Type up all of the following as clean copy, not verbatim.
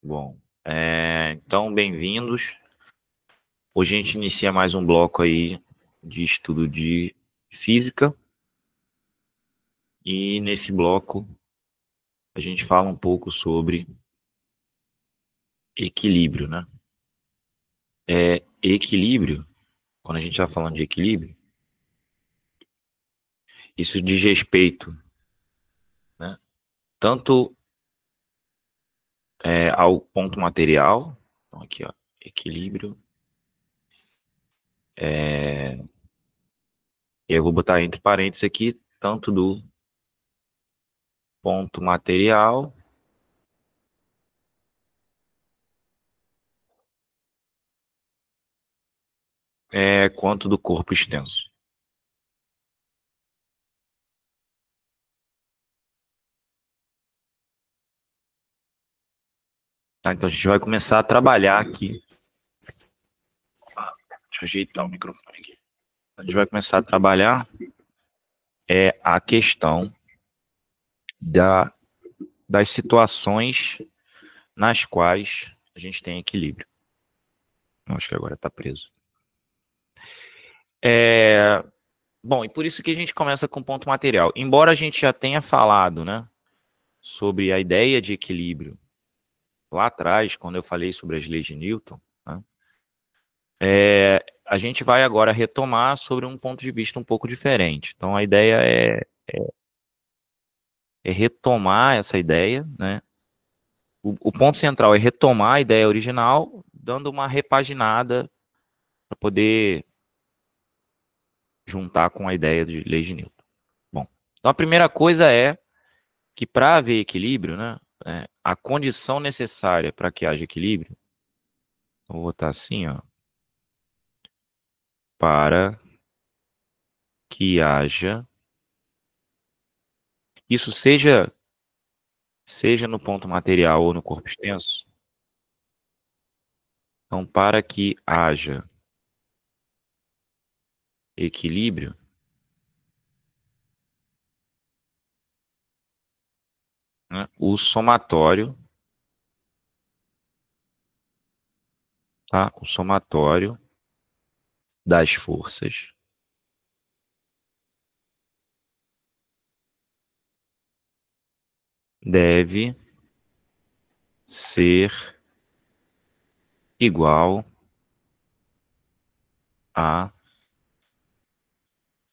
Bom, então bem-vindos. Hoje a gente inicia mais um bloco aí de estudo de física. E nesse bloco a gente fala um pouco sobre equilíbrio, né? Equilíbrio, quando a gente está falando de equilíbrio, isso diz respeito, né? Tanto ao ponto material, então aqui ó, equilíbrio, eu vou botar entre parênteses aqui, tanto do ponto material quanto do corpo extenso. Tá, então a gente vai começar a trabalhar aqui. Deixa eu ajeitar o microfone aqui. A gente vai começar a trabalhar a questão das situações nas quais a gente tem equilíbrio. Acho que agora está preso. Bom, e por isso que a gente começa com ponto material. Embora a gente já tenha falado, né, sobre a ideia de equilíbrio lá atrás, quando eu falei sobre as leis de Newton, né, a gente vai agora retomar sobre um ponto de vista um pouco diferente. Então, a ideia é retomar essa ideia, né? O ponto central é retomar a ideia original, dando uma repaginada para poder juntar com a ideia de leis de Newton. Bom, então a primeira coisa é que para haver equilíbrio, né, a condição necessária para que haja equilíbrio, vou botar assim, ó, para que haja, isso seja no ponto material ou no corpo extenso, então para que haja equilíbrio, né, o somatório, tá? O somatório das forças deve ser igual a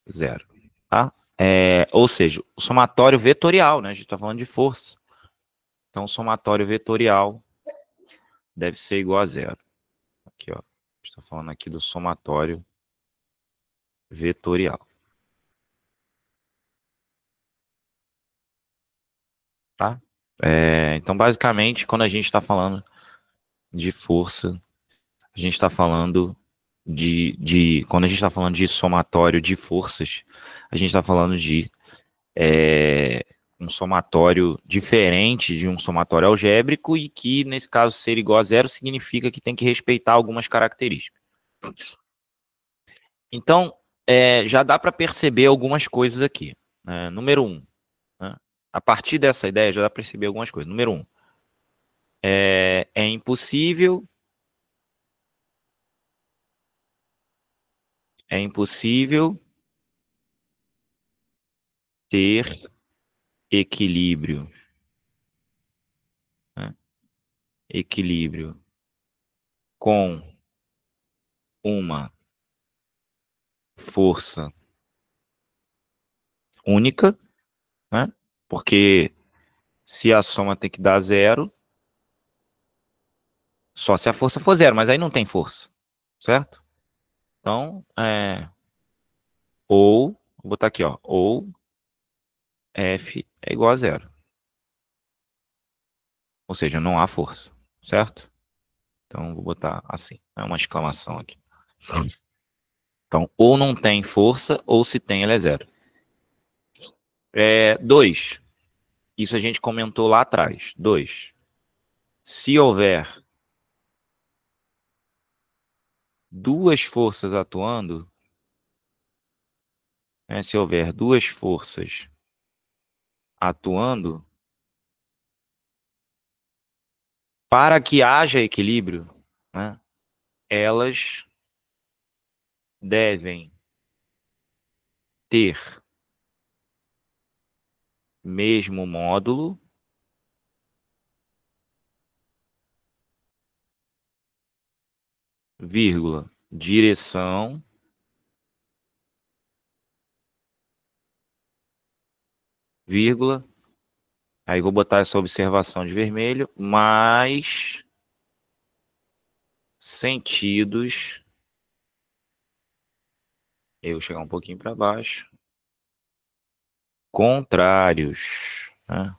zero, tá? Ou seja, o somatório vetorial, né? A gente está falando de força. Então, o somatório vetorial deve ser igual a zero. Aqui, ó. Estou falando aqui do somatório vetorial. Tá? Então, basicamente, quando a gente está falando de força, a gente está falando quando a gente está falando de somatório de forças, a gente está falando de um somatório diferente de um somatório algébrico e que, nesse caso, ser igual a zero significa que tem que respeitar algumas características. Então, já dá para perceber algumas coisas aqui. Né? Número 1, né? A partir dessa ideia já dá para perceber algumas coisas. Número 1, é impossível ter equilíbrio, né? Equilíbrio com uma força única, né? Porque se a soma tem que dar zero, só se a força for zero, mas aí não tem força, certo? Então, vou botar aqui, ó, ou F é igual a zero. Ou seja, não há força, certo? Então, vou botar assim, uma exclamação aqui. Então, ou não tem força, ou se tem, ela é zero. 2. Isso a gente comentou lá atrás. 2. Se houver duas forças atuando, se houver duas forças atuando, Para que haja equilíbrio, né, elas devem ter mesmo módulo, vírgula, direção, vírgula, aí vou botar essa observação de vermelho, mais sentidos, eu vou chegar um pouquinho para baixo, contrários, né?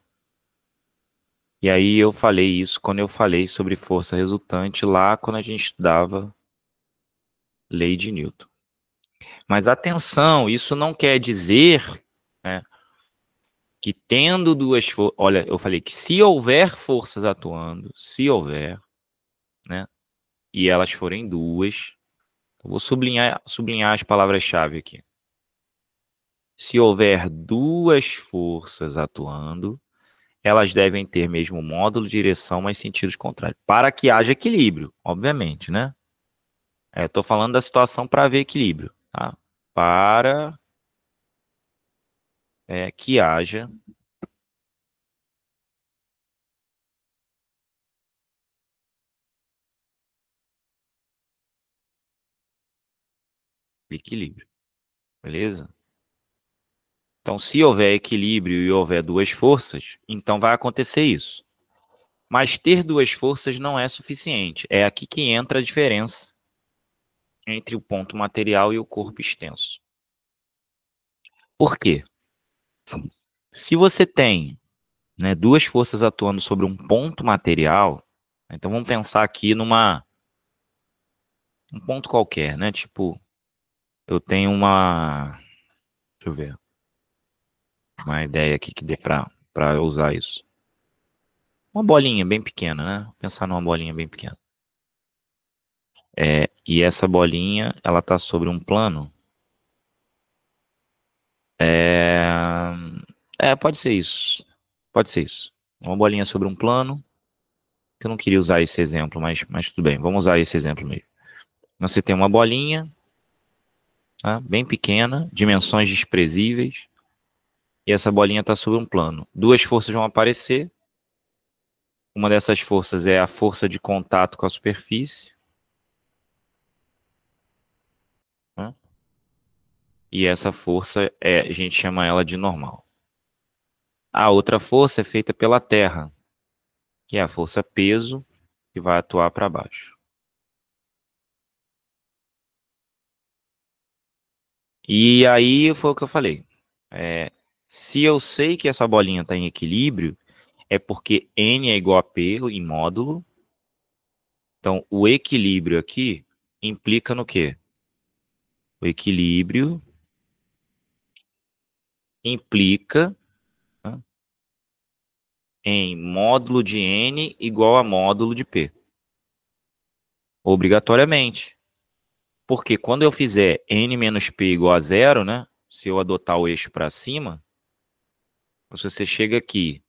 E aí eu falei isso quando eu falei sobre força resultante lá quando a gente estudava lei de Newton. Mas atenção, isso não quer dizer, né, que tendo duas forças... Olha, eu falei que se houver forças atuando, se houver, né, e elas forem duas, eu vou sublinhar as palavras-chave aqui. Se houver duas forças atuando, elas devem ter mesmo módulo, direção, mas sentidos contrários. Para que haja equilíbrio, obviamente, né? Estou falando da situação para haver equilíbrio, tá? Para que haja equilíbrio, beleza? Então, se houver equilíbrio e houver duas forças, então vai acontecer isso. Mas ter duas forças não é suficiente. É aqui que entra a diferença entre o ponto material e o corpo extenso. Por quê? Se você tem, né, duas forças atuando sobre um ponto material, então vamos pensar aqui um ponto qualquer, né? Tipo, eu tenho deixa eu ver, uma ideia aqui que dê para eu usar isso. Uma bolinha bem pequena, né? Pensar numa bolinha bem pequena. E essa bolinha, ela tá sobre um plano. É, pode ser isso. Pode ser isso. Uma bolinha sobre um plano. Que eu não queria usar esse exemplo, mas tudo bem. Vamos usar esse exemplo mesmo. Você tem uma bolinha, tá, bem pequena, dimensões desprezíveis. E essa bolinha está sobre um plano. Duas forças vão aparecer. Uma dessas forças é a força de contato com a superfície. Né? E essa força a gente chama ela de normal. A outra força é feita pela Terra, que é a força peso, que vai atuar para baixo. E aí foi o que eu falei. Se eu sei que essa bolinha está em equilíbrio, é porque N é igual a P em módulo. Então, o equilíbrio aqui implica no quê? O equilíbrio implica, né, em módulo de N igual a módulo de P. Obrigatoriamente. Porque quando eu fizer N menos P igual a zero, né? Se eu adotar o eixo para cima, se você chega aqui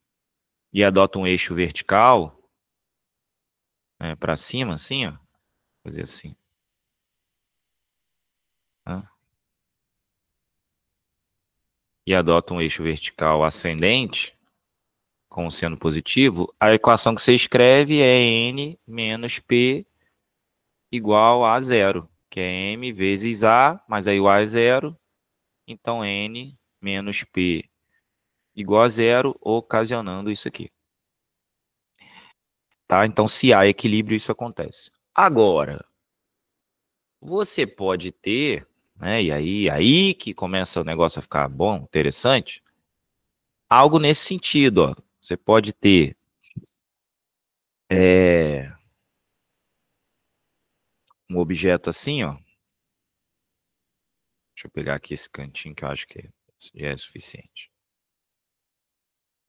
e adota um eixo vertical, né, para cima, assim, ó, fazer assim, tá? E adota um eixo vertical ascendente, com o seno positivo, a equação que você escreve é N menos P igual a zero, que é M vezes A, mas aí o A é zero, então N menos P igual a zero, ocasionando isso aqui. Tá? Então, se há equilíbrio, isso acontece. Agora, você pode ter, né, e aí que começa o negócio a ficar bom, interessante, algo nesse sentido, ó. Você pode ter um objeto assim, ó. Deixa eu pegar aqui esse cantinho que eu acho que já é suficiente.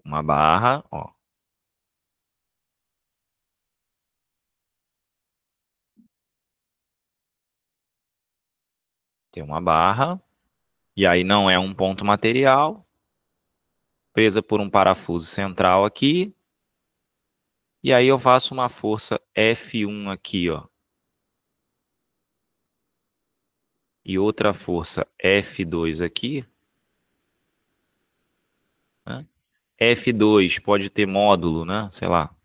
Uma barra, ó. Tem uma barra, e aí não é um ponto material, presa por um parafuso central aqui, E aí eu faço uma força F1 aqui, ó. E outra força F2 aqui. Né? F2 pode ter módulo, né? Sei lá.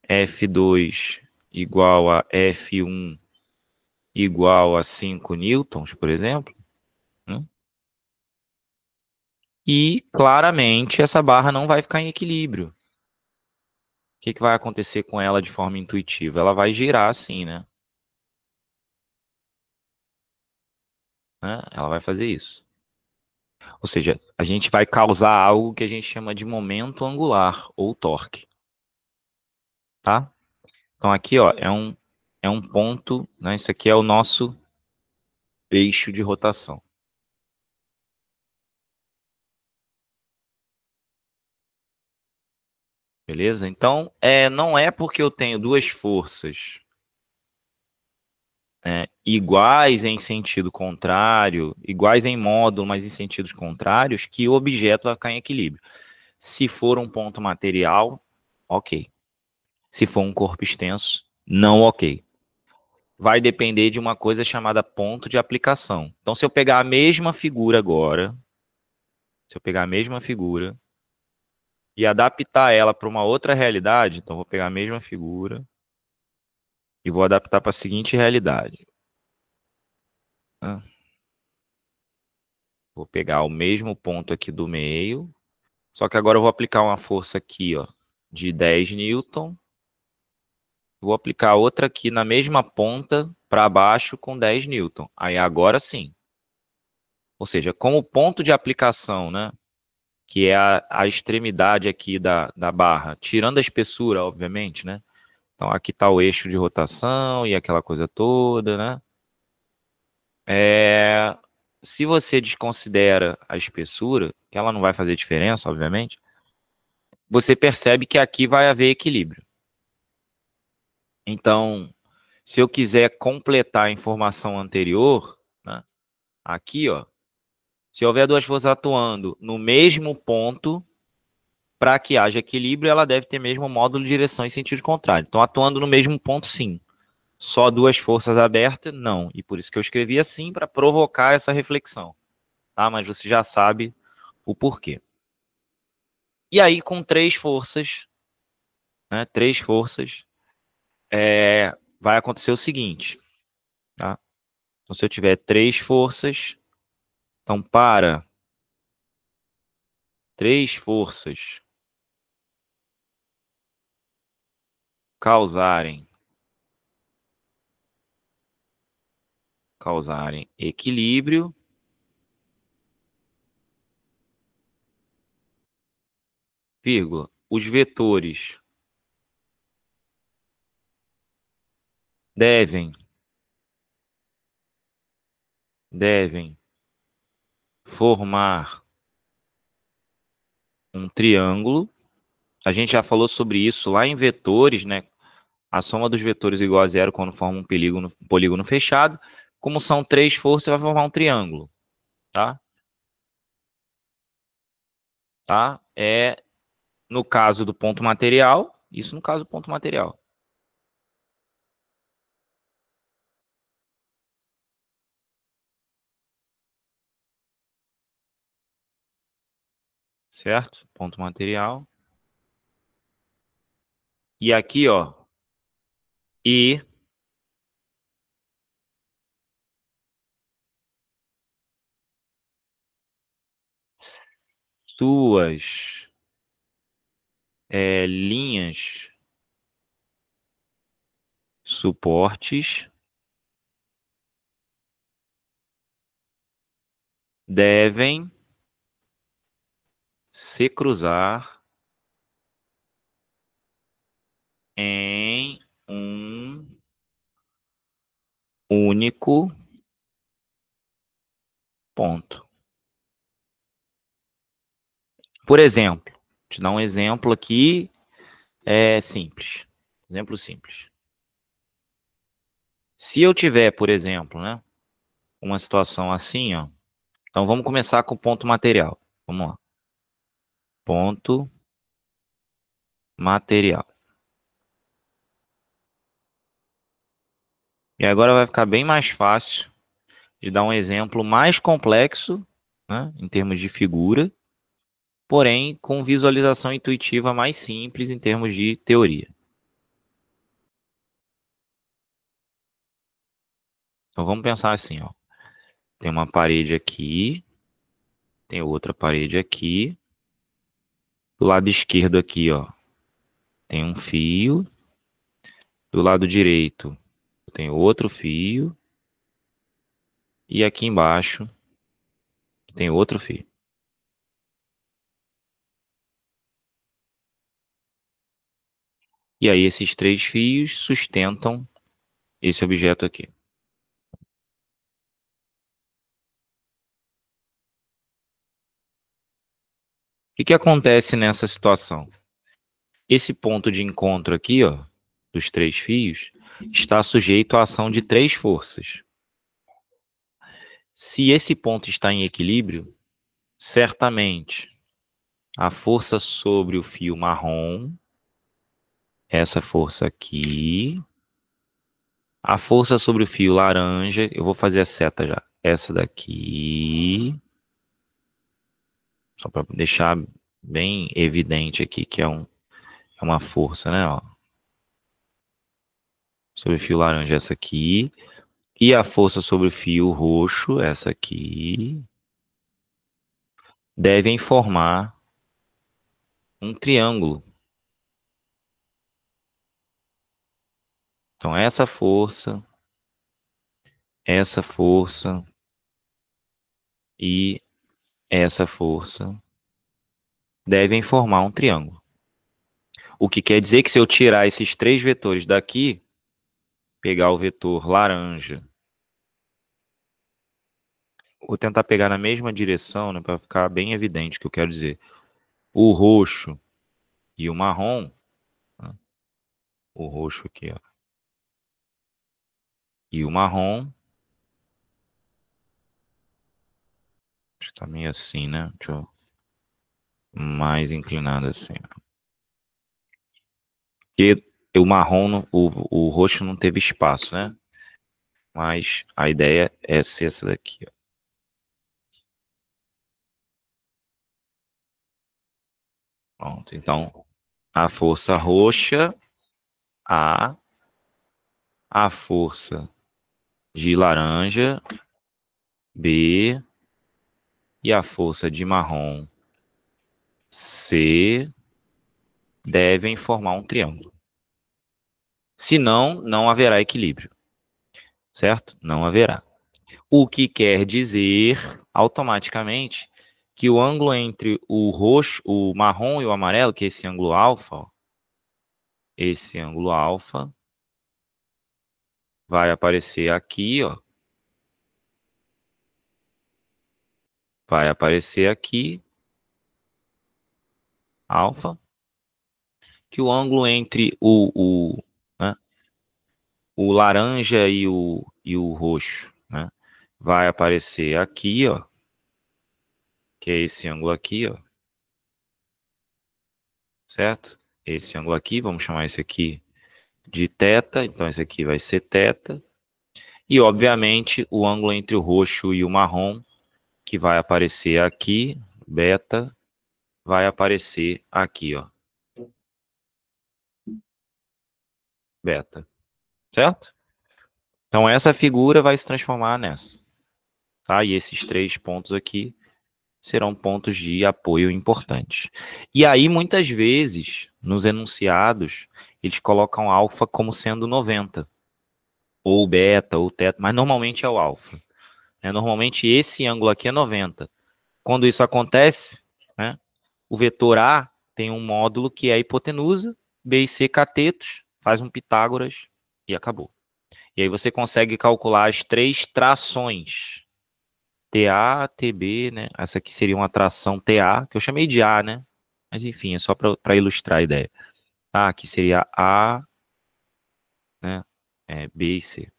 F2 igual a F1 igual a 5 newtons, por exemplo. Né? E, claramente, essa barra não vai ficar em equilíbrio. O que vai acontecer com ela de forma intuitiva? Ela vai girar assim, né? Ela vai fazer isso. Ou seja, a gente vai causar algo que a gente chama de momento angular, ou torque. Tá? Então aqui, ó, é um ponto, né? Isso aqui é o nosso eixo de rotação. Beleza? Então, não é porque eu tenho duas forças iguais em sentido contrário, iguais em módulo, mas em sentidos contrários, que o objeto vai ficar em equilíbrio. Se for um ponto material, ok. Se for um corpo extenso, não ok. Vai depender de uma coisa chamada ponto de aplicação. Então, se eu pegar a mesma figura agora, se eu pegar a mesma figura e adaptar ela para uma outra realidade, então vou pegar a mesma figura e vou adaptar para a seguinte realidade. Vou pegar o mesmo ponto aqui do meio, só que agora eu vou aplicar uma força aqui, ó, de 10 newton. Vou aplicar outra aqui na mesma ponta para baixo com 10 newton. Aí agora sim. Ou seja, como ponto de aplicação, né? Que é a extremidade aqui da barra, tirando a espessura, obviamente, né? Então aqui está o eixo de rotação e aquela coisa toda, né? Se você desconsidera a espessura, que ela não vai fazer diferença, obviamente, você percebe que aqui vai haver equilíbrio. Então, se eu quiser completar a informação anterior, né, aqui, ó, se houver duas forças atuando no mesmo ponto, para que haja equilíbrio, ela deve ter mesmo módulo de direção em sentido contrário. Então, atuando no mesmo ponto, sim. Só duas forças abertas, não. E por isso que eu escrevi assim, para provocar essa reflexão. Tá? Mas você já sabe o porquê. E aí, com três forças, né, vai acontecer o seguinte. Tá? Então, se eu tiver três forças, então para três forças causarem equilíbrio, vírgula, os vetores devem formar um triângulo. A gente já falou sobre isso lá em vetores, né? A soma dos vetores é igual a zero quando forma um polígono fechado. Como são três forças, vai formar um triângulo, tá? Tá? No caso do ponto material, isso no caso do ponto material. Certo? Ponto material. E aqui, ó, e suas linhas suportes devem se cruzar em um único ponto. Por exemplo, vou te dar um exemplo aqui simples. Exemplo simples. Se eu tiver, por exemplo, né, uma situação assim, ó, então vamos começar com o ponto material. Vamos lá. Ponto material. E agora vai ficar bem mais fácil de dar um exemplo mais complexo, né, em termos de figura, porém com visualização intuitiva mais simples em termos de teoria. Então vamos pensar assim, ó. Tem uma parede aqui, tem outra parede aqui. Do lado esquerdo aqui, ó, tem um fio. Do lado direito tem outro fio. E aqui embaixo tem outro fio. E aí esses 3 fios sustentam esse objeto aqui. O que acontece nessa situação? Esse ponto de encontro aqui, ó, dos 3 fios, está sujeito à ação de 3 forças. Se esse ponto está em equilíbrio, certamente a força sobre o fio marrom, essa força aqui, a força sobre o fio laranja, eu vou fazer a seta já, essa daqui, só para deixar bem evidente aqui que é uma força, né, ó. Sobre o fio laranja, essa aqui. E a força sobre o fio roxo, essa aqui, devem formar um triângulo. Então, essa força e essa força devem formar um triângulo. O que quer dizer que se eu tirar esses 3 vetores daqui, pegar o vetor laranja, vou tentar pegar na mesma direção, né, para ficar bem evidente o que eu quero dizer. O roxo e o marrom, né, o roxo aqui, ó, e o marrom, acho que tá meio assim, né? Deixa eu mais inclinado assim. Porque o marrom, o roxo não teve espaço, né? Mas a ideia é ser essa daqui, ó. Pronto, então a força roxa, a força de laranja, B, e a força de marrom, C, devem formar um triângulo. Senão, não haverá equilíbrio, certo? Não haverá. O que quer dizer, automaticamente, que o ângulo entre o roxo, o marrom e o amarelo, que é esse ângulo alfa, ó, esse ângulo alfa vai aparecer aqui, ó. Vai aparecer aqui, alfa, que o ângulo entre né, o laranja e o roxo, né, vai aparecer aqui, ó, que é esse ângulo aqui, ó, certo? Esse ângulo aqui, vamos chamar esse aqui de θ, então esse aqui vai ser θ. E, obviamente, o ângulo entre o roxo e o marrom, que vai aparecer aqui, beta, vai aparecer aqui, ó, beta, certo? Então, essa figura vai se transformar nessa, tá? E esses 3 pontos aqui serão pontos de apoio importantes. E aí, muitas vezes, nos enunciados, eles colocam alfa como sendo 90, ou beta, ou θ, mas normalmente é o alfa. Normalmente, esse ângulo aqui é 90. Quando isso acontece, né, o vetor A tem um módulo que é a hipotenusa, B e C catetos, faz um Pitágoras e acabou. E aí você consegue calcular as 3 trações. TA, TB, né? Essa aqui seria uma tração TA, que eu chamei de A, né? Mas enfim, é só para ilustrar a ideia. Tá? Aqui seria A, né? B e C.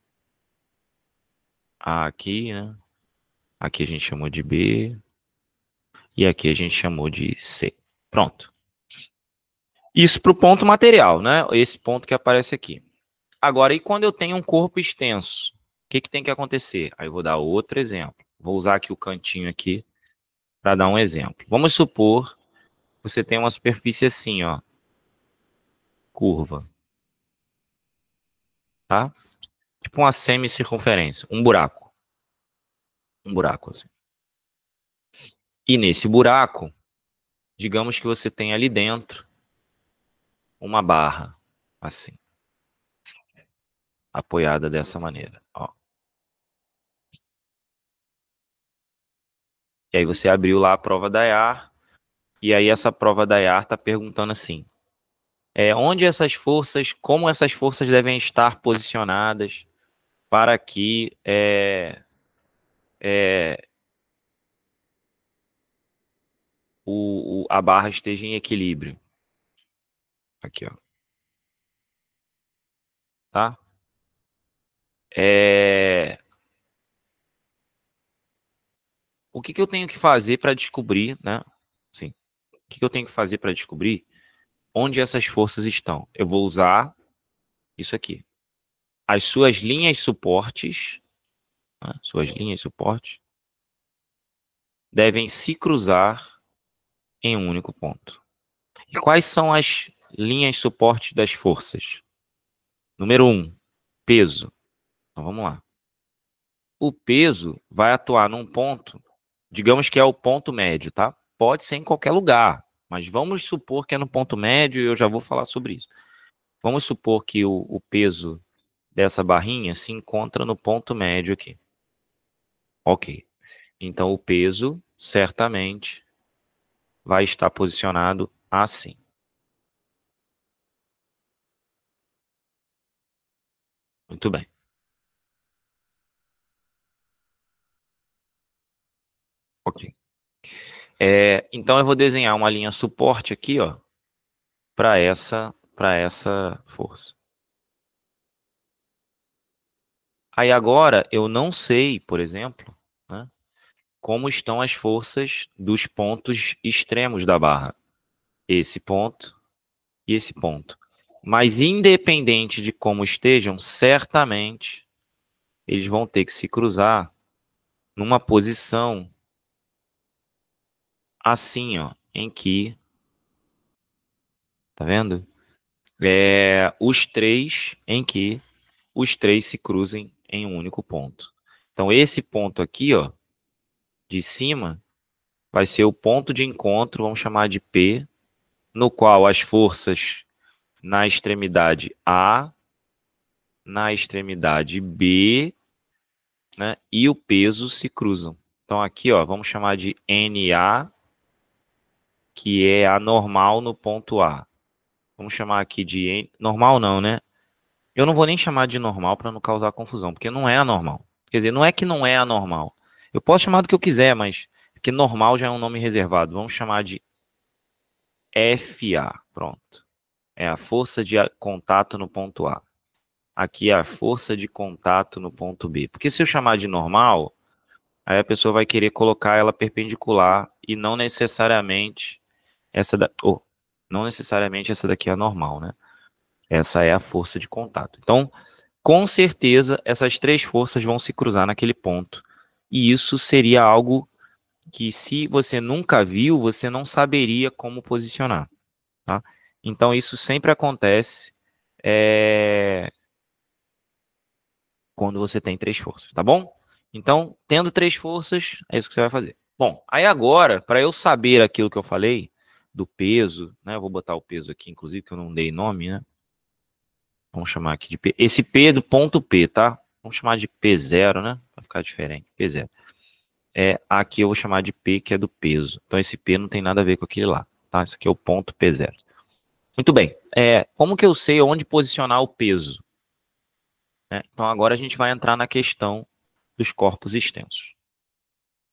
A aqui, né? Aqui a gente chamou de B. E aqui a gente chamou de C. Pronto. Isso para o ponto material, né? Esse ponto que aparece aqui. Agora, e quando eu tenho um corpo extenso? O que tem que acontecer? Aí eu vou dar outro exemplo. Vou usar aqui o cantinho aqui para dar um exemplo. Vamos supor que você tem uma superfície assim, ó, curva, tá? Tipo uma semicircunferência, um buraco assim. E nesse buraco, digamos que você tem ali dentro uma barra, assim, apoiada dessa maneira, ó. E aí você abriu lá a prova da IAR, e aí essa prova da IAR está perguntando assim, onde essas forças, como essas forças devem estar posicionadas para que a barra esteja em equilíbrio. Aqui, ó. Tá? O que eu tenho que fazer para descobrir, né? Sim. O que eu tenho que fazer para descobrir onde essas forças estão? Eu vou usar isso aqui. As suas linhas suportes, né? Suas linhas suportes devem se cruzar em um único ponto. E quais são as linhas suportes das forças? Número 1, peso. Então vamos lá. O peso vai atuar num ponto, digamos que é o ponto médio, tá? Pode ser em qualquer lugar, mas vamos supor que é no ponto médio e eu já vou falar sobre isso. Vamos supor que o peso dessa barrinha se encontra no ponto médio aqui. Ok. Então o peso certamente vai estar posicionado assim. Muito bem. Ok. Então eu vou desenhar uma linha suporte aqui, ó, para essa força. Aí agora eu não sei, por exemplo, né, como estão as forças dos pontos extremos da barra. Esse ponto e esse ponto. Mas independente de como estejam, certamente eles vão ter que se cruzar numa posição assim, ó, em que, tá vendo? Em que os três se cruzem em um único ponto. Então esse ponto aqui, ó, de cima, vai ser o ponto de encontro, vamos chamar de P, no qual as forças na extremidade A, na extremidade B, né, e o peso se cruzam. Então aqui, ó, vamos chamar de NA, que é a normal no ponto A. Vamos chamar aqui de normal não, né? Eu não vou nem chamar de normal para não causar confusão, porque não é anormal. Quer dizer, não é que não é anormal. Eu posso chamar do que eu quiser, mas porque normal já é um nome reservado. Vamos chamar de FA. Pronto. É a força de contato no ponto A. Aqui é a força de contato no ponto B. Porque se eu chamar de normal, aí a pessoa vai querer colocar ela perpendicular e não necessariamente não necessariamente essa daqui é a normal, né? Essa é a força de contato. Então, com certeza, essas três forças vão se cruzar naquele ponto. E isso seria algo que, se você nunca viu, você não saberia como posicionar, tá? Então, isso sempre acontece quando você tem três forças, tá bom? Então, tendo três forças, é isso que você vai fazer. Bom, aí agora, para eu saber aquilo que eu falei, do peso, né? Eu vou botar o peso aqui, inclusive, que eu não dei nome, né? Vamos chamar aqui de P. Esse P do ponto P, tá? Vamos chamar de P0, né? Para ficar diferente. P0. Aqui eu vou chamar de P, que é do peso. Então esse P não tem nada a ver com aquele lá, tá? Isso aqui é o ponto P0. Muito bem. Como que eu sei onde posicionar o peso? Então agora a gente vai entrar na questão dos corpos extensos.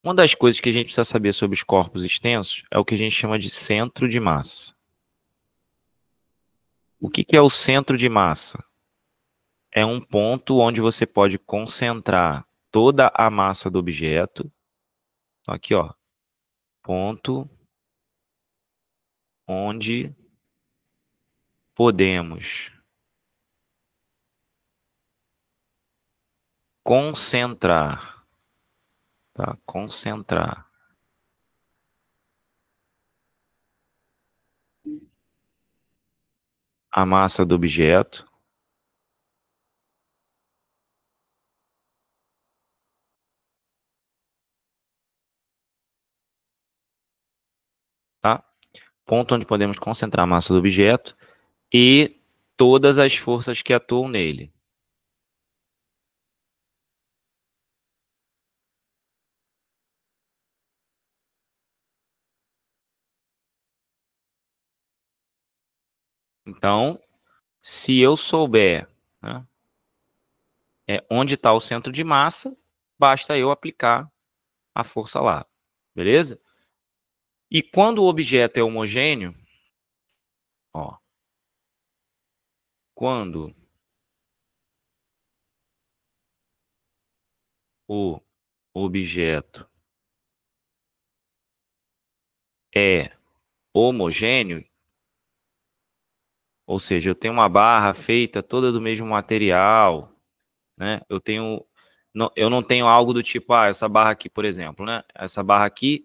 Uma das coisas que a gente precisa saber sobre os corpos extensos é o que a gente chama de centro de massa. O que é o centro de massa? É um ponto onde você pode concentrar toda a massa do objeto. Então, aqui, ó, ponto onde podemos concentrar, tá? Concentrar a massa do objeto tá? Ponto onde podemos concentrar a massa do objeto e todas as forças que atuam nele. Então, se eu souber, né, onde está o centro de massa, basta eu aplicar a força lá, beleza? E quando o objeto é homogêneo, ó, quando o objeto é homogêneo, ou seja, eu tenho uma barra feita toda do mesmo material, né? Eu não tenho algo do tipo, essa barra aqui, por exemplo, né? Essa barra aqui,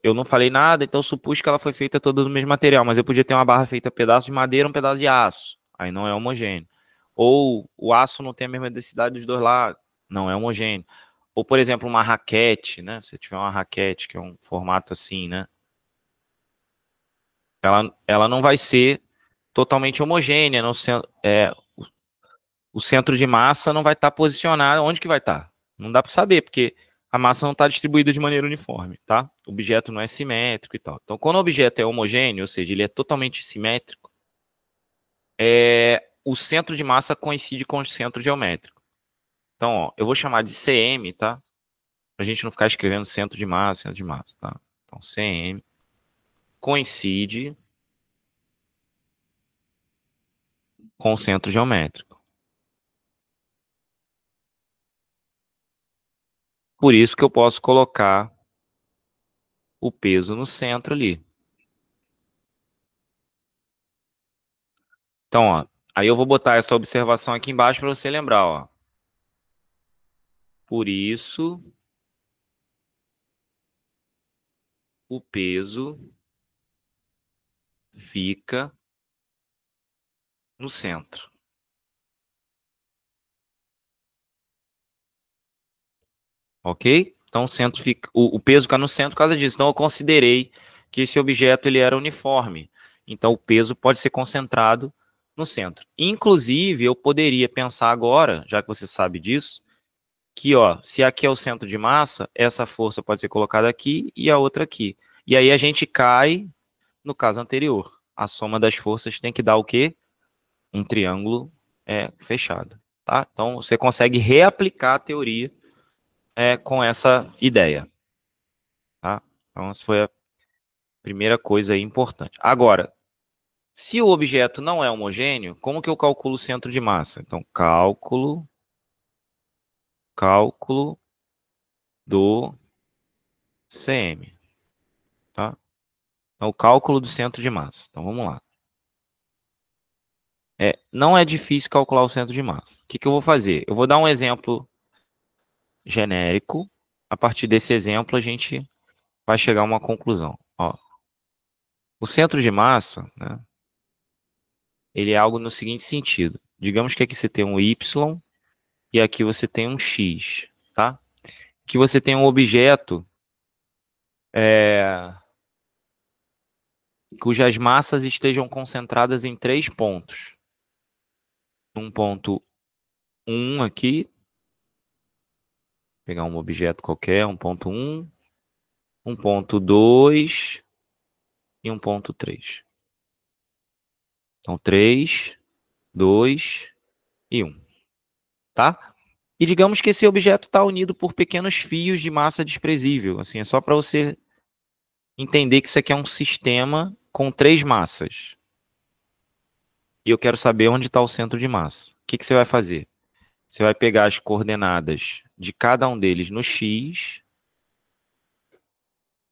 eu não falei nada, então eu supus que ela foi feita toda do mesmo material, mas eu podia ter uma barra feita pedaço de madeira, um pedaço de aço, aí não é homogêneo. Ou o aço não tem a mesma densidade dos dois lados, não é homogêneo. Ou, por exemplo, uma raquete, né? Se tiver uma raquete, que é um formato assim, né? Ela não vai ser totalmente homogênea. O centro de massa não vai estar posicionado. Onde que vai estar? Não dá para saber, porque a massa não está distribuída de maneira uniforme, tá? O objeto não é simétrico e tal. Então, quando o objeto é homogêneo, ou seja, ele é totalmente simétrico, o centro de massa coincide com o centro geométrico. Então, ó, eu vou chamar de CM, tá? Pra gente não ficar escrevendo centro de massa, tá? Então, CM coincide com o centro geométrico. Por isso que eu posso colocar o peso no centro ali. Então, ó, aí eu vou botar essa observação aqui embaixo para você lembrar, ó. Por isso, o peso fica no centro. Ok? Então, o peso fica no centro por causa disso. Então, eu considerei que esse objeto ele era uniforme. Então, o peso pode ser concentrado no centro. Inclusive, eu poderia pensar agora, já que você sabe disso, que, ó, se aqui é o centro de massa, essa força pode ser colocada aqui e a outra aqui. E aí a gente cai no caso anterior. A soma das forças tem que dar o quê? Um triângulo fechado, tá? Então, você consegue reaplicar a teoria com essa ideia, tá? Então, essa foi a primeira coisa aí importante. Agora, se o objeto não é homogêneo, como que eu calculo o centro de massa? Então, cálculo do CM, tá? Então, o cálculo do centro de massa. Então, vamos lá. Não é difícil calcular o centro de massa. O que eu vou fazer? Eu vou dar um exemplo genérico. A partir desse exemplo, a gente vai chegar a uma conclusão. Ó, o centro de massa, né, ele é algo no seguinte sentido. Digamos que aqui você tem um Y e aqui você tem um X, tá? Que você tem um objeto cujas massas estejam concentradas em 3 pontos. Um ponto 1 aqui, pegar um objeto qualquer, um ponto 1, um ponto 2 e um ponto 3. Então, 3, 2 e 1, tá? E digamos que esse objeto está unido por pequenos fios de massa desprezível. Assim, é só para você entender que isso aqui é um sistema com 3 massas. E eu quero saber onde está o centro de massa. O que você vai fazer? Você vai pegar as coordenadas de cada um deles no X.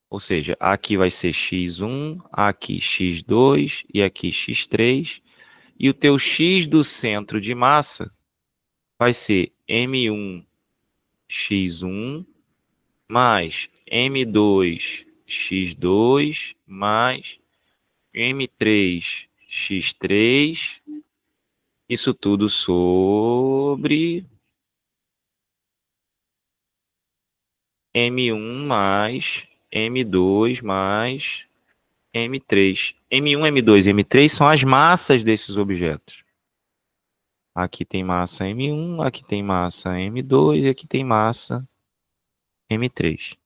Ou seja, aqui vai ser x1, aqui x2 e aqui x3. E o teu x do centro de massa vai ser M1x1 mais M2x2 mais M3x3, isso tudo sobre M1 mais M2 mais M3. M1, M2 e M3 são as massas desses objetos. Aqui tem massa M1, aqui tem massa M2 e aqui tem massa M3.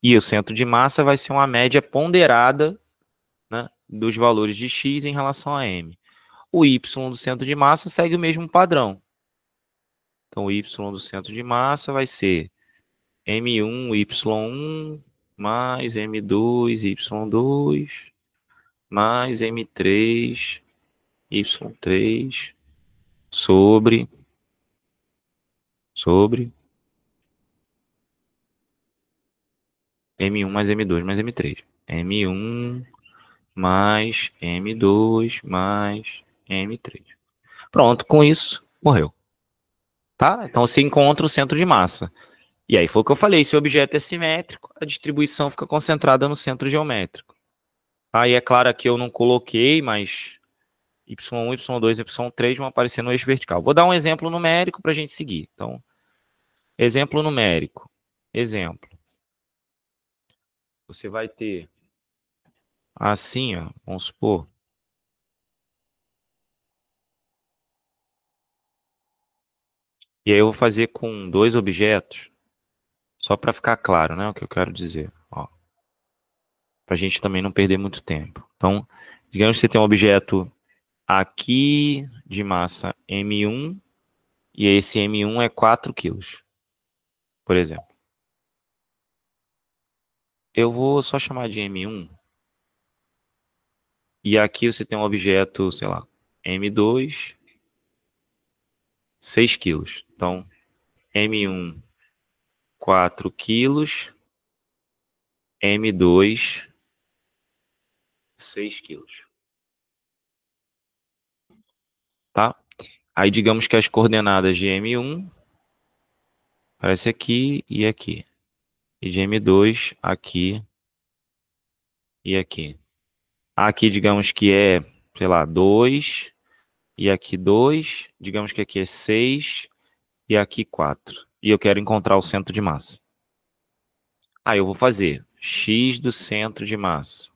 E o centro de massa vai ser uma média ponderada, né, dos valores de X em relação a M. O Y do centro de massa segue o mesmo padrão. Então, o Y do centro de massa vai ser M1, Y1 mais M2, Y2 mais M3, Y3 sobre M1 mais M2 mais M3. M1 mais M2 mais M3. Pronto, com isso, morreu. Tá? Então você encontra o centro de massa. E aí foi o que eu falei, se o objeto é simétrico, a distribuição fica concentrada no centro geométrico. Aí é claro que eu não coloquei, mas Y1, Y2, Y3 vão aparecer no eixo vertical. Vou dar um exemplo numérico para a gente seguir. Então, exemplo numérico. Exemplo. Você vai ter assim, ó, vamos supor. E aí eu vou fazer com dois objetos, só para ficar claro, né, o que eu quero dizer. Ó, para a gente também não perder muito tempo. Então, digamos que você tem um objeto aqui de massa M1, e esse M1 é 4 quilos, por exemplo. Eu vou só chamar de M1. E aqui você tem um objeto, sei lá, M2, 6 quilos. Então, M1, 4 quilos, M2, 6 quilos. Tá? Aí, digamos que as coordenadas de M1 aparece aqui e aqui. E de M2, aqui e aqui. Aqui, digamos que é, sei lá, 2, e aqui 2, digamos que aqui é 6, e aqui 4. E eu quero encontrar o centro de massa. Aí eu vou fazer x do centro de massa.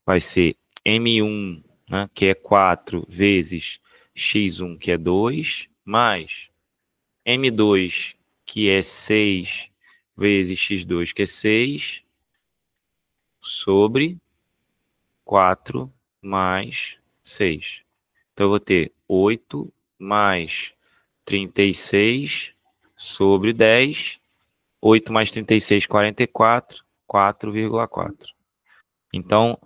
Vai ser M1, né, que é 4, vezes x1, que é 2, mais M2, que é 6, vezes x2, que é 6, sobre 4 mais 6. Então, eu vou ter 8 mais 36 sobre 10. 8 mais 36, 44. 4,4. Então,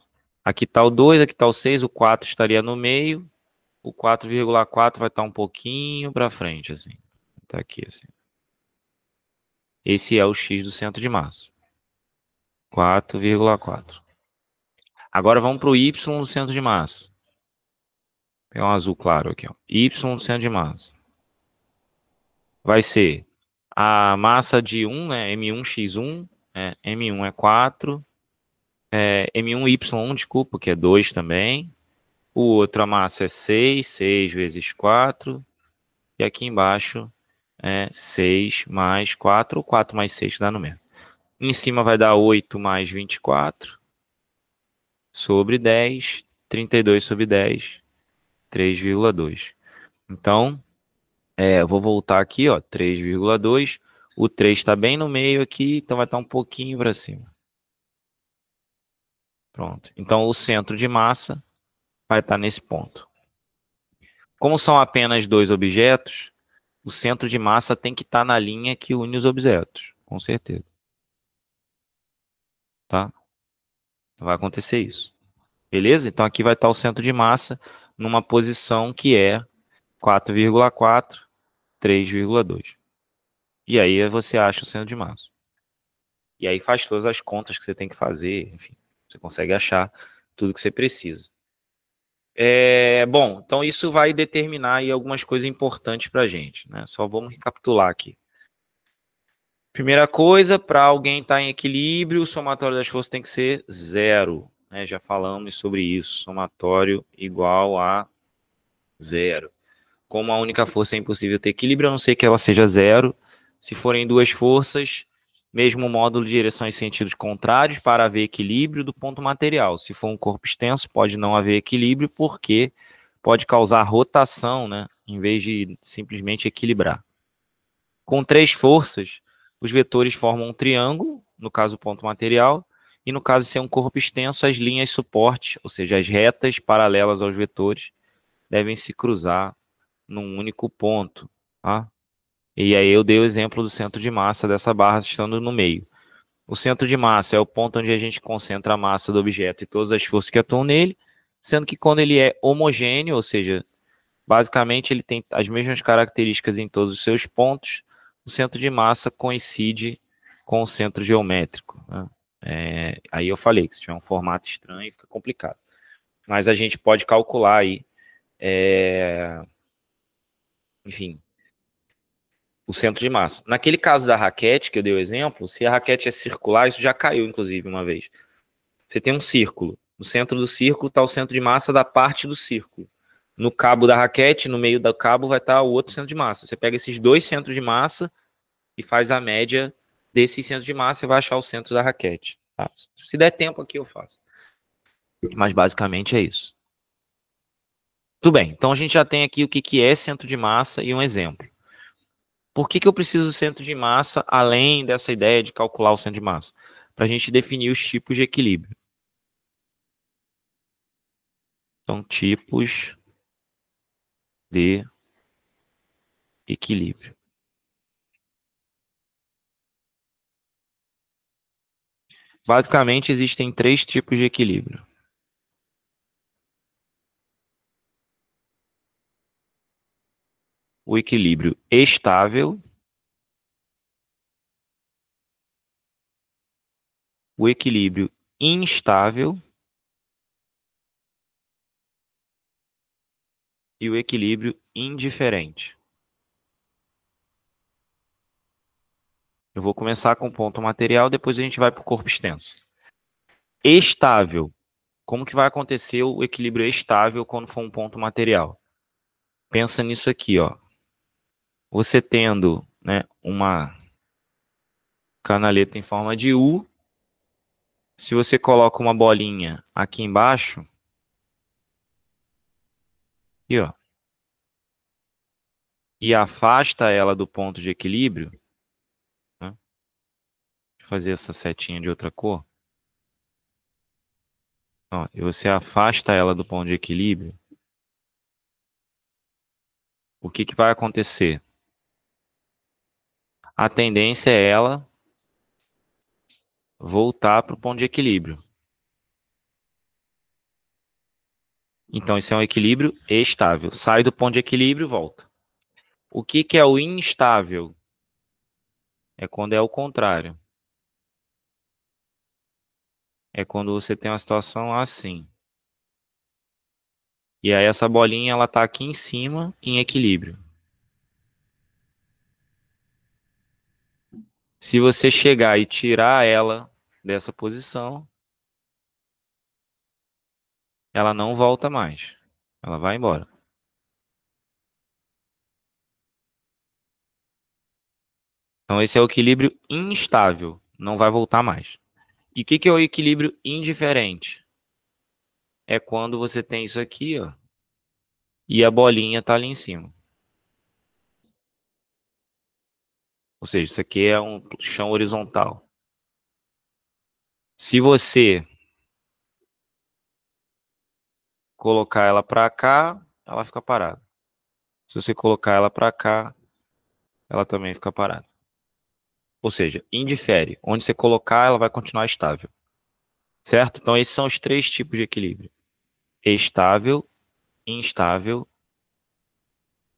aqui está o 2, aqui está o 6, o 4 estaria no meio. O 4,4 vai estar um pouquinho para frente, assim. Está aqui, assim. Esse é o X do centro de massa. 4,4. Agora vamos para o Y do centro de massa. Vou pegar um azul claro aqui, ó. Y do centro de massa. Vai ser a massa de 1, né? M1x1. M1 é 4. M1y1, desculpa, que é 2 também. O outro, a massa é 6. 6 vezes 4. E aqui embaixo é 6 mais 4. Ou 4 mais 6 dá no mesmo. Em cima vai dar 8 mais 24 sobre 10. 32 sobre 10. 3,2. Então, eu vou voltar aqui, ó, 3,2. O 3 está bem no meio aqui, então vai estar um pouquinho para cima. Pronto. Então, o centro de massa vai estar nesse ponto. Como são apenas dois objetos, o centro de massa tem que estar na linha que une os objetos, com certeza. Tá? Vai acontecer isso. Beleza? Então, aqui vai estar o centro de massa numa posição que é 4,4, 3,2. E aí você acha o centro de massa. E aí faz todas as contas que você tem que fazer, enfim, você consegue achar tudo que você precisa. Bom, então isso vai determinar aí algumas coisas importantes para a gente, né? Só vamos recapitular aqui. Primeira coisa, para alguém estar em equilíbrio, o somatório das forças tem que ser zero, né? Já falamos sobre isso, somatório igual a zero. Como a única força é impossível ter equilíbrio, a não ser que ela seja zero. Se forem duas forças, mesmo módulo de direção em sentidos contrários para haver equilíbrio do ponto material. Se for um corpo extenso, pode não haver equilíbrio, porque pode causar rotação, né? Em vez de simplesmente equilibrar. Com três forças, os vetores formam um triângulo, no caso o ponto material, e no caso ser um corpo extenso, as linhas suporte, ou seja, as retas paralelas aos vetores, devem se cruzar num único ponto, tá? E aí eu dei o exemplo do centro de massa dessa barra estando no meio. O centro de massa é o ponto onde a gente concentra a massa do objeto e todas as forças que atuam nele, sendo que quando ele é homogêneo, ou seja, basicamente ele tem as mesmas características em todos os seus pontos, o centro de massa coincide com o centro geométrico, né? Aí eu falei que se tiver um formato estranho fica complicado. Mas a gente pode calcular aí, enfim, o centro de massa. Naquele caso da raquete, que eu dei o exemplo, se a raquete é circular, isso já caiu, inclusive, uma vez. Você tem um círculo. No centro do círculo está o centro de massa da parte do círculo. No cabo da raquete, no meio do cabo, vai estar o outro centro de massa. Você pega esses dois centros de massa e faz a média desses centros de massa e vai achar o centro da raquete. Tá? Se der tempo aqui, eu faço. Mas basicamente é isso. Tudo bem, então a gente já tem aqui o que é centro de massa e um exemplo. Por que eu preciso do centro de massa, além dessa ideia de calcular o centro de massa? Para a gente definir os tipos de equilíbrio. Então, tipos de equilíbrio. Basicamente, existem três tipos de equilíbrio. O equilíbrio estável, o equilíbrio instável e o equilíbrio indiferente. Eu vou começar com o ponto material, depois a gente vai para o corpo extenso. Estável. Como que vai acontecer o equilíbrio estável quando for um ponto material? Pensa nisso aqui, ó. Você tendo, né, uma canaleta em forma de U, se você coloca uma bolinha aqui embaixo, aqui, ó, e afasta ela do ponto de equilíbrio, né? Deixa eu fazer essa setinha de outra cor. Ó, e você afasta ela do ponto de equilíbrio, o que vai acontecer? A tendência é ela voltar para o ponto de equilíbrio. Então, isso é um equilíbrio estável. Sai do ponto de equilíbrio e volta. O que é o instável? É quando é o contrário. É quando você tem uma situação assim. E aí essa bolinha ela tá aqui em cima em equilíbrio. Se você chegar e tirar ela dessa posição, ela não volta mais. Ela vai embora. Então esse é o equilíbrio instável. Não vai voltar mais. E o que é o equilíbrio indiferente? É quando você tem isso aqui, ó, e a bolinha tá ali em cima. Ou seja, isso aqui é um chão horizontal. Se você colocar ela para cá, ela fica parada. Se você colocar ela para cá, ela também fica parada. Ou seja, indifere. Onde você colocar, ela vai continuar estável. Certo? Então, esses são os três tipos de equilíbrio: estável, instável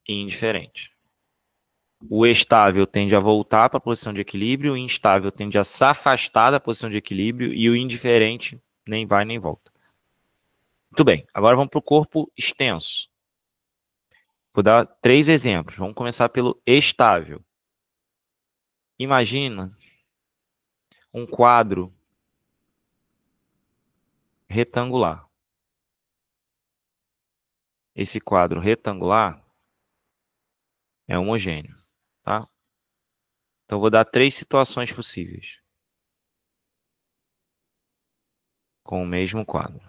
e indiferente. O estável tende a voltar para a posição de equilíbrio, o instável tende a se afastar da posição de equilíbrio e o indiferente nem vai nem volta. Muito bem, agora vamos para o corpo extenso. Vou dar 3 exemplos. Vamos começar pelo estável. Imagina um quadro retangular. Esse quadro retangular é homogêneo, tá? Então, vou dar 3 situações possíveis com o mesmo quadro.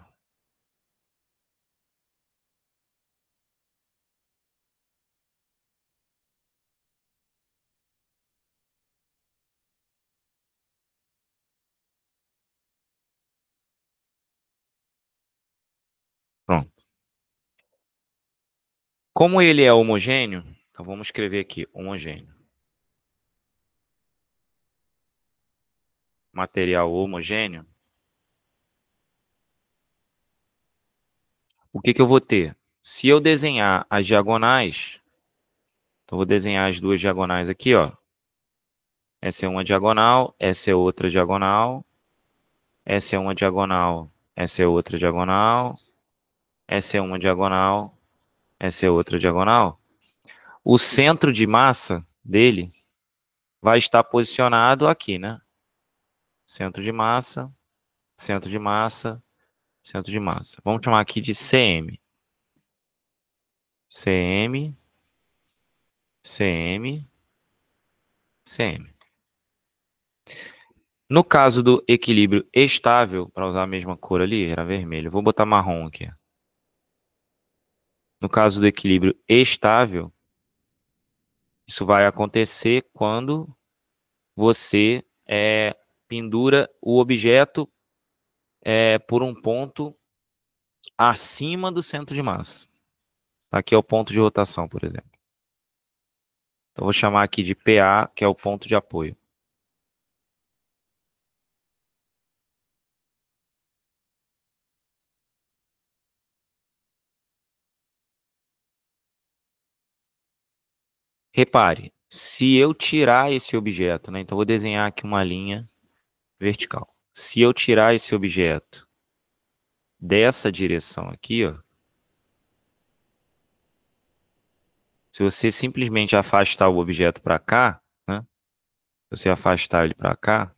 Pronto. Como ele é homogêneo, então vamos escrever aqui, homogêneo. Material homogêneo. O que que eu vou ter? Se eu desenhar as diagonais, então vou desenhar as 2 diagonais aqui, ó. Essa é uma diagonal, essa é outra diagonal. Essa é uma diagonal, essa é outra diagonal. Essa é uma diagonal, essa é outra diagonal. O centro de massa dele vai estar posicionado aqui, né? Centro de massa, centro de massa, centro de massa. Vamos chamar aqui de CM. CM, CM, CM. No caso do equilíbrio estável, para usar a mesma cor ali, era vermelho. Vou botar marrom aqui. No caso do equilíbrio estável, isso vai acontecer quando você pendura o objeto por um ponto acima do centro de massa. Aqui é o ponto de rotação, por exemplo. Então, vou chamar aqui de PA, que é o ponto de apoio. Repare, se eu tirar esse objeto, né? Então, vou desenhar aqui uma linha vertical. Se eu tirar esse objeto dessa direção aqui, ó, se você simplesmente afastar o objeto para cá, né? Se você afastar ele para cá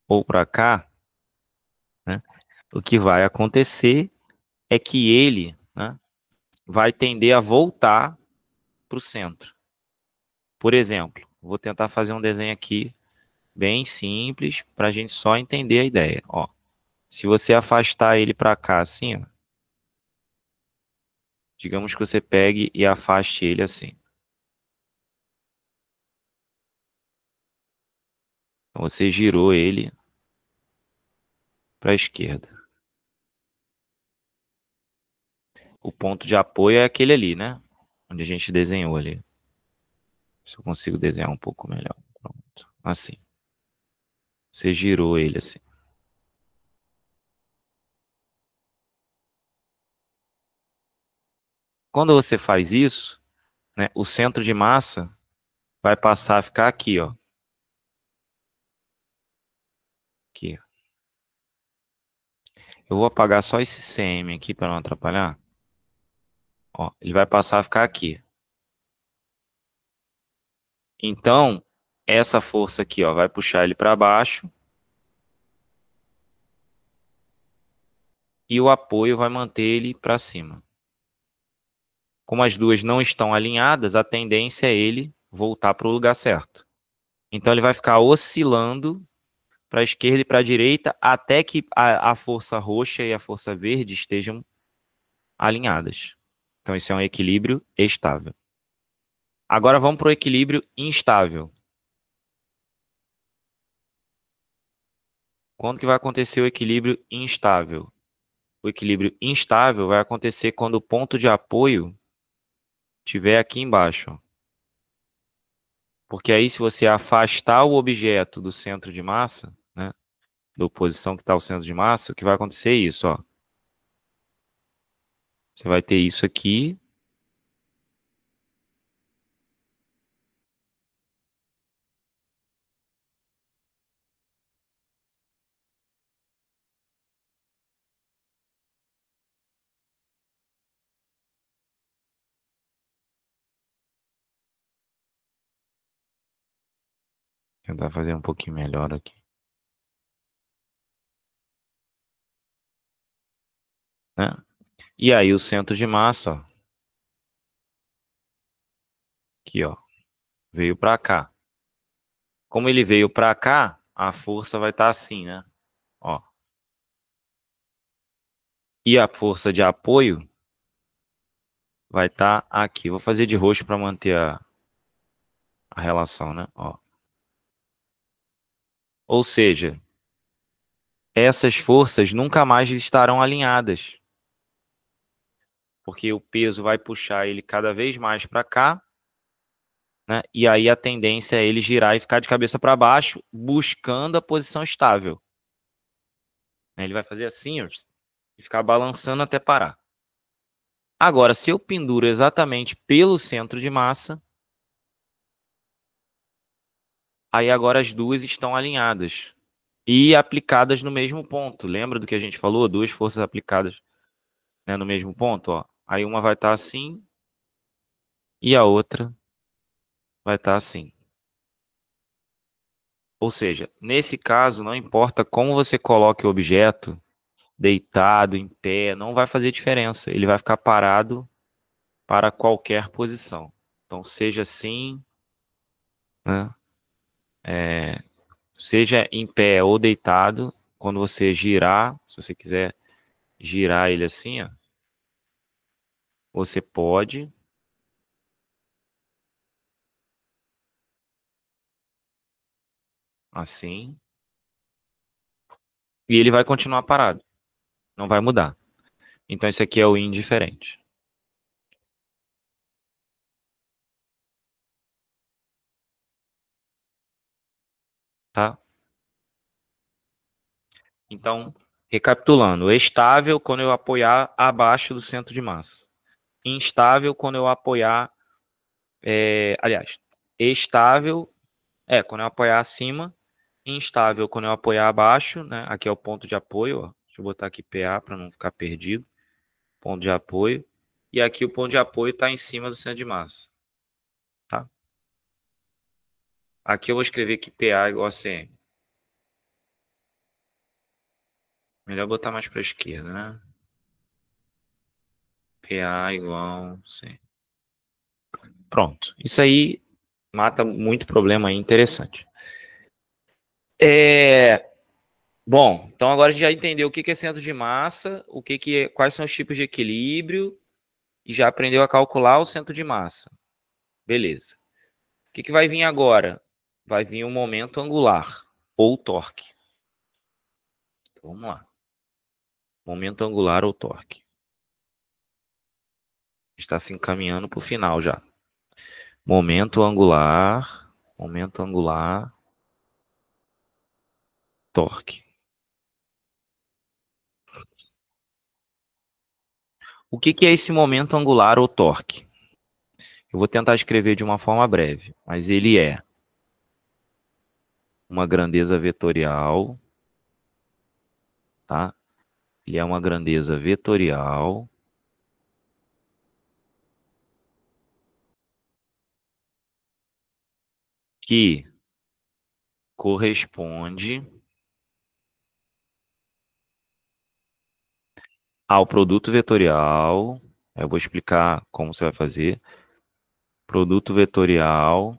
ou para cá, né? O que vai acontecer é que ele, né, vai tender a voltar para o centro. Por exemplo, vou tentar fazer um desenho aqui bem simples para a gente só entender a ideia. Ó, se você afastar ele para cá assim, ó, digamos que você pegue e afaste ele assim. Então, você girou ele para a esquerda. O ponto de apoio é aquele ali, né? Onde a gente desenhou ali. Se eu consigo desenhar um pouco melhor. Pronto. Assim. Você girou ele assim. Quando você faz isso, né, o centro de massa vai passar a ficar aqui, ó. Aqui. Eu vou apagar só esse CM aqui para não atrapalhar. Ó, ele vai passar a ficar aqui. Então, essa força aqui, ó, vai puxar ele para baixo. E o apoio vai manter ele para cima. Como as duas não estão alinhadas, a tendência é ele voltar para o lugar certo. Então, ele vai ficar oscilando para a esquerda e para a direita até que a força roxa e a força verde estejam alinhadas. Então, esse é um equilíbrio estável. Agora, vamos para o equilíbrio instável. Quando que vai acontecer o equilíbrio instável? O equilíbrio instável vai acontecer quando o ponto de apoio estiver aqui embaixo. Ó. Porque aí, se você afastar o objeto do centro de massa, né, da posição que está o centro de massa, o que vai acontecer é isso, ó. Você vai ter isso aqui. Tentar fazer um pouquinho melhor aqui. Né? E aí o centro de massa, ó, aqui, ó, veio para cá. Como ele veio para cá, a força vai estar assim, né? Ó. E a força de apoio vai estar aqui. Vou fazer de roxo para manter a relação, né? Ó. Ou seja, essas forças nunca mais estarão alinhadas, porque o peso vai puxar ele cada vez mais para cá, né? E aí a tendência é ele girar e ficar de cabeça para baixo, buscando a posição estável. Ele vai fazer assim, ó, e ficar balançando até parar. Agora, se eu penduro exatamente pelo centro de massa, aí agora as duas estão alinhadas e aplicadas no mesmo ponto. Lembra do que a gente falou? Duas forças aplicadas, né, no mesmo ponto, ó. Aí uma vai estar assim e a outra vai estar assim. Ou seja, nesse caso, não importa como você coloque o objeto, deitado, em pé, não vai fazer diferença. Ele vai ficar parado para qualquer posição. Então, seja assim, né? Seja em pé ou deitado, quando você girar, se você quiser girar ele assim, ó, você pode. Assim. E ele vai continuar parado. Não vai mudar. Então, esse aqui é o indiferente. Tá? Então, recapitulando. Estável quando eu apoiar abaixo do centro de massa. Instável quando eu apoiar... aliás, estável quando eu apoiar acima. Instável quando eu apoiar abaixo, né? Aqui é o ponto de apoio, ó. Deixa eu botar aqui PA para não ficar perdido. Ponto de apoio. E aqui o ponto de apoio está em cima do centro de massa. Tá? Aqui eu vou escrever que PA igual a CM. Melhor botar mais para a esquerda, né? PA igual CM. Pronto. Isso aí mata muito problema aí interessante. Bom, então agora a gente já entendeu o que é centro de massa, quais são os tipos de equilíbrio e já aprendeu a calcular o centro de massa. Beleza. O que vai vir agora? Vai vir o momento angular ou torque. Então, vamos lá. Momento angular ou torque. Está se encaminhando para o final já. Momento angular, torque. O que é esse momento angular ou torque? Eu vou tentar escrever de uma forma breve, mas ele é uma grandeza vetorial, tá? Ele é uma grandeza vetorial que corresponde ao produto vetorial. Eu vou explicar como você vai fazer. Produto vetorial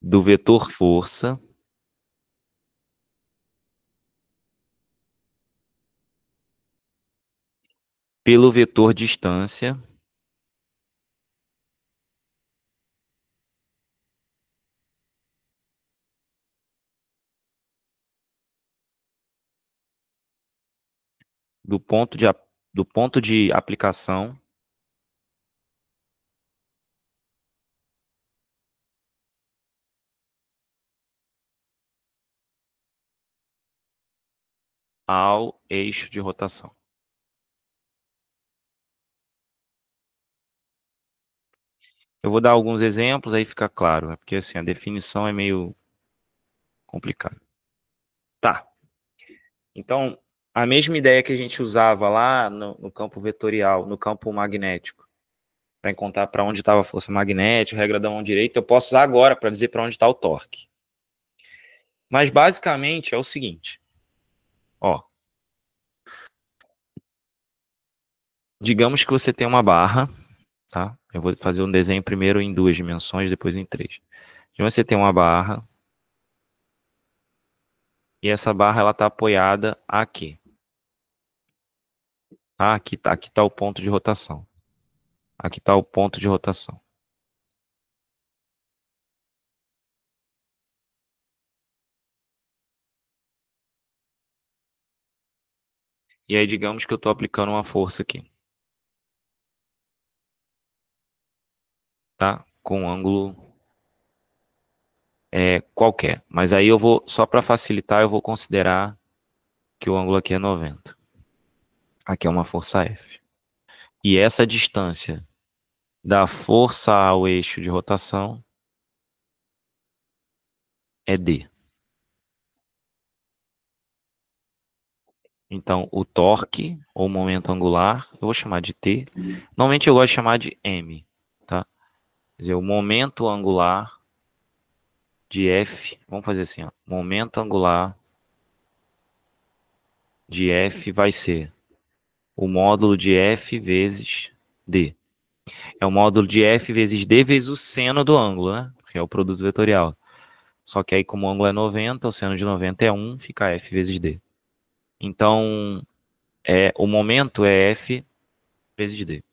do vetor força pelo vetor distância do ponto de aplicação ao eixo de rotação. Eu vou dar alguns exemplos, aí fica claro, né? Porque assim, a definição é meio complicada. Tá. Então, a mesma ideia que a gente usava lá no campo vetorial, no campo magnético, para encontrar para onde estava a força magnética, regra da mão direita, eu posso usar agora para dizer para onde está o torque. Mas basicamente é o seguinte, ó. Digamos que você tem uma barra, tá? Eu vou fazer um desenho primeiro em 2 dimensões, depois em 3. Então você tem uma barra e essa barra ela está apoiada aqui. Tá? Aqui tá o ponto de rotação. Aqui está o ponto de rotação. E aí digamos que eu estou aplicando uma força aqui. Tá? Com um ângulo qualquer. Mas aí eu vou, só para facilitar, eu vou considerar que o ângulo aqui é 90. Aqui é uma força F. E essa distância da força ao eixo de rotação é D. Então, o torque, ou momento angular, eu vou chamar de T. Normalmente eu gosto de chamar de M, tá? Quer dizer, o momento angular de F, vamos fazer assim, ó. Momento angular de F vai ser o módulo de F vezes D. É o módulo de F vezes D vezes o seno do ângulo, né? Que é o produto vetorial. Só que aí, como o ângulo é 90, o seno de 90 é 1, fica F vezes D. Então, o momento é F vezes D.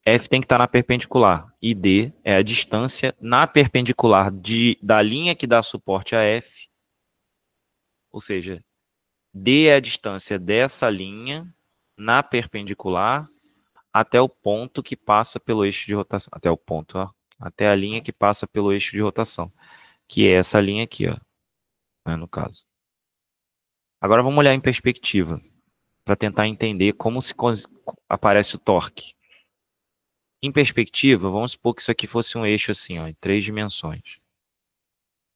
F tem que estar na perpendicular. E D é a distância na perpendicular da linha que dá suporte a F. Ou seja, D é a distância dessa linha na perpendicular até o ponto que passa pelo eixo de rotação. Até o ponto, ó. Até a linha que passa pelo eixo de rotação. Que é essa linha aqui, ó. Né, no caso. Agora vamos olhar em perspectiva. Para tentar entender como aparece o torque. Em perspectiva, vamos supor que isso aqui fosse um eixo assim, ó, em 3 dimensões.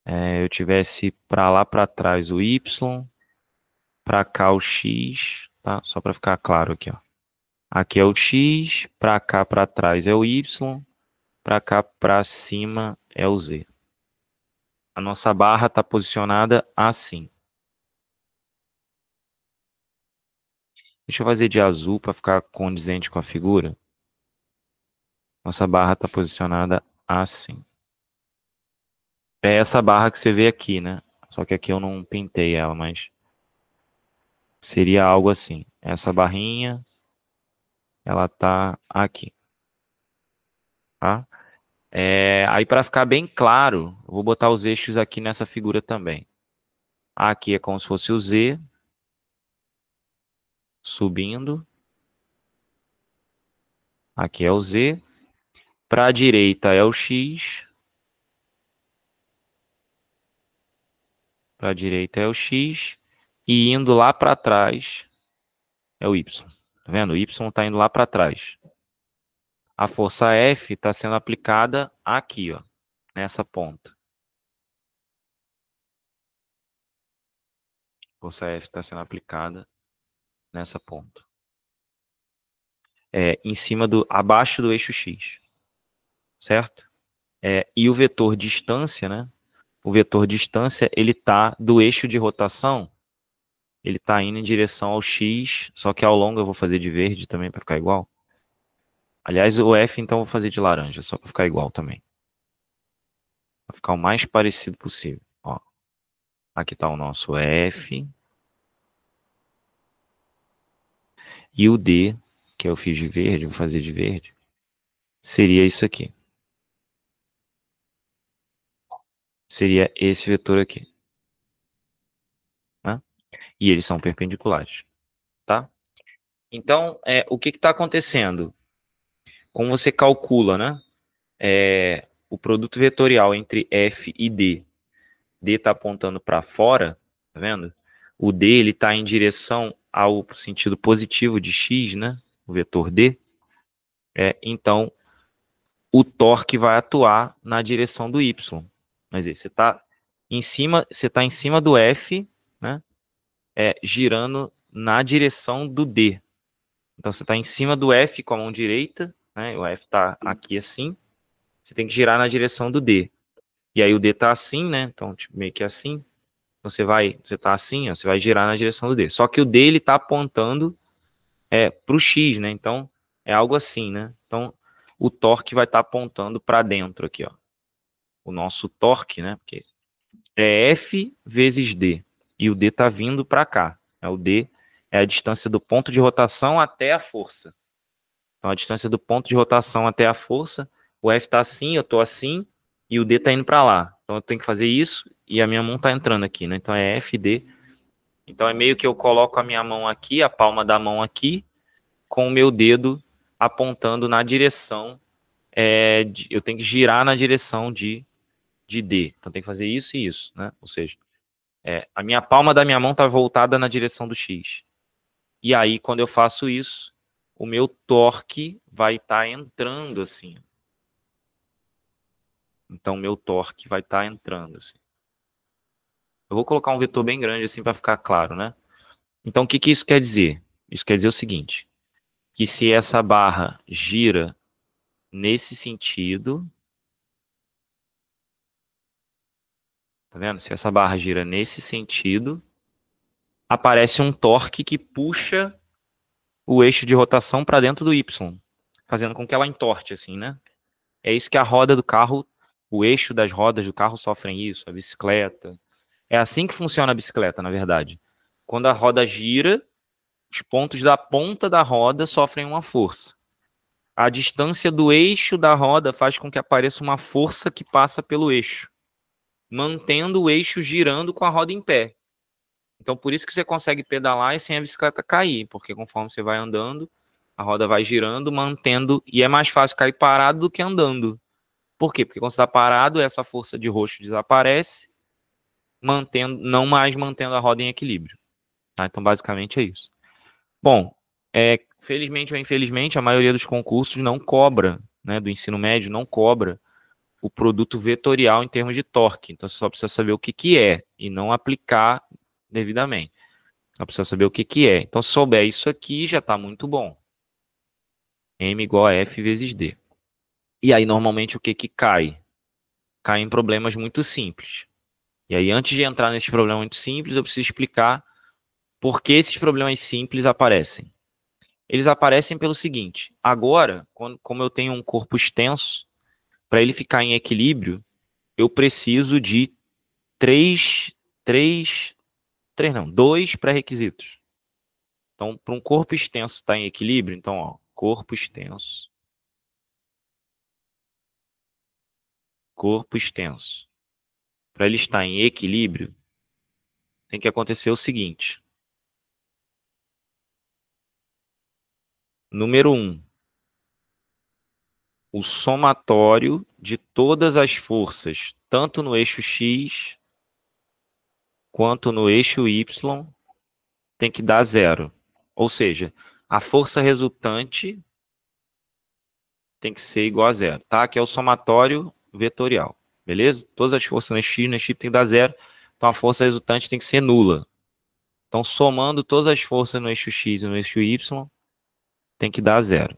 Eu tivesse para lá para trás o Y, para cá o X, tá? Só para ficar claro aqui, ó. Aqui é o X, para cá para trás é o Y, para cá para cima é o Z. A nossa barra está posicionada assim. Deixa eu fazer de azul para ficar condizente com a figura. Nossa barra está posicionada assim. É essa barra que você vê aqui, né? Só que aqui eu não pintei ela, mas seria algo assim. Essa barrinha, ela tá aqui, tá? Aí para ficar bem claro, eu vou botar os eixos aqui nessa figura também. Aqui é como se fosse o Z, subindo. Aqui é o Z. Para a direita é o X. Para a direita é o X. E indo lá para trás é o Y. Tá vendo? O Y está indo lá para trás. A força F está sendo aplicada aqui, ó, nessa ponta. Força F está sendo aplicada nessa ponta. Abaixo do eixo X. Certo? E o vetor distância, né? O vetor distância, ele tá do eixo de rotação, ele tá indo em direção ao X, só que ao longo eu vou fazer de verde também para ficar igual. Aliás, o F então eu vou fazer de laranja, só para ficar igual também. Para ficar o mais parecido possível. Ó, aqui tá o nosso F. E o D, que eu fiz de verde, vou fazer de verde, seria isso aqui. Seria esse vetor aqui. Né? E eles são perpendiculares. Tá? Então, o que está acontecendo? Como você calcula, né? O produto vetorial entre F e D. D está apontando para fora, tá vendo? O D ele está em direção ao sentido positivo de X, né? O vetor D. Então, o torque vai atuar na direção do Y. Mas você está em cima do F, né? Girando na direção do D. Então você está em cima do F com a mão direita né? O F está aqui assim, você tem que girar na direção do D. E aí o D está assim, né? Então, tipo, meio que assim. Então você tá assim, ó, você vai girar na direção do D. Só que o D ele tá apontando para o X, né? Então é algo assim, né? Então o torque vai estar apontando para dentro aqui, ó. O nosso torque, né? Porque é F vezes D e o D tá vindo para cá. O D é a distância do ponto de rotação até a força. Então a distância do ponto de rotação até a força, o F tá assim, eu tô assim e o D tá indo para lá. Então eu tenho que fazer isso e a minha mão tá entrando aqui, né? Então é FD. Então é meio que eu coloco a minha mão aqui, a palma da mão aqui, com o meu dedo apontando na direção. Eu tenho que girar na direção de D. Então tem que fazer isso e isso, né? Ou seja, a minha palma da minha mão está voltada na direção do X. E aí, quando eu faço isso, o meu torque vai estar entrando assim. Então, meu torque vai estar entrando assim. Eu vou colocar um vetor bem grande assim para ficar claro, né? Então, o que isso quer dizer? Isso quer dizer o seguinte, que se essa barra gira nesse sentido, tá vendo? Se essa barra gira nesse sentido, aparece um torque que puxa o eixo de rotação para dentro do Y, fazendo com que ela entorte assim, né? É isso que a roda do carro, o eixo das rodas do carro sofrem isso, a bicicleta. É assim que funciona a bicicleta, na verdade. Quando a roda gira, os pontos da ponta da roda sofrem uma força. A distância do eixo da roda faz com que apareça uma força que passa pelo eixo, mantendo o eixo girando com a roda em pé. Então, por isso que você consegue pedalar e sem a bicicleta cair, porque conforme você vai andando, a roda vai girando, mantendo, e é mais fácil cair parado do que andando. Por quê? Porque quando você está parado, essa força de roxo desaparece, não mais mantendo a roda em equilíbrio. Tá? Então, basicamente é isso. Bom, felizmente ou infelizmente, a maioria dos concursos não cobra, né, do ensino médio, não cobra o produto vetorial em termos de torque. Então, você só precisa saber o que é e não aplicar devidamente. Só precisa saber o que é. Então, se souber isso aqui, já está muito bom. M igual a F vezes D. E aí, normalmente, o que cai? Cai em problemas muito simples. E aí, antes de entrar nesses problemas muito simples, eu preciso explicar por que esses problemas simples aparecem. Eles aparecem pelo seguinte: agora, como eu tenho um corpo extenso, para ele ficar em equilíbrio, eu preciso de três, três, três não, dois pré-requisitos. Então, para um corpo extenso estar em equilíbrio, então, ó, corpo extenso. Corpo extenso. Para ele estar em equilíbrio, tem que acontecer o seguinte. Número 1. O somatório de todas as forças, tanto no eixo X quanto no eixo Y, tem que dar zero. Ou seja, a força resultante tem que ser igual a zero, tá? Que é o somatório vetorial, beleza? Todas as forças no eixo X, no eixo Y tem que dar zero, então a força resultante tem que ser nula. Então, somando todas as forças no eixo X e no eixo Y, tem que dar zero.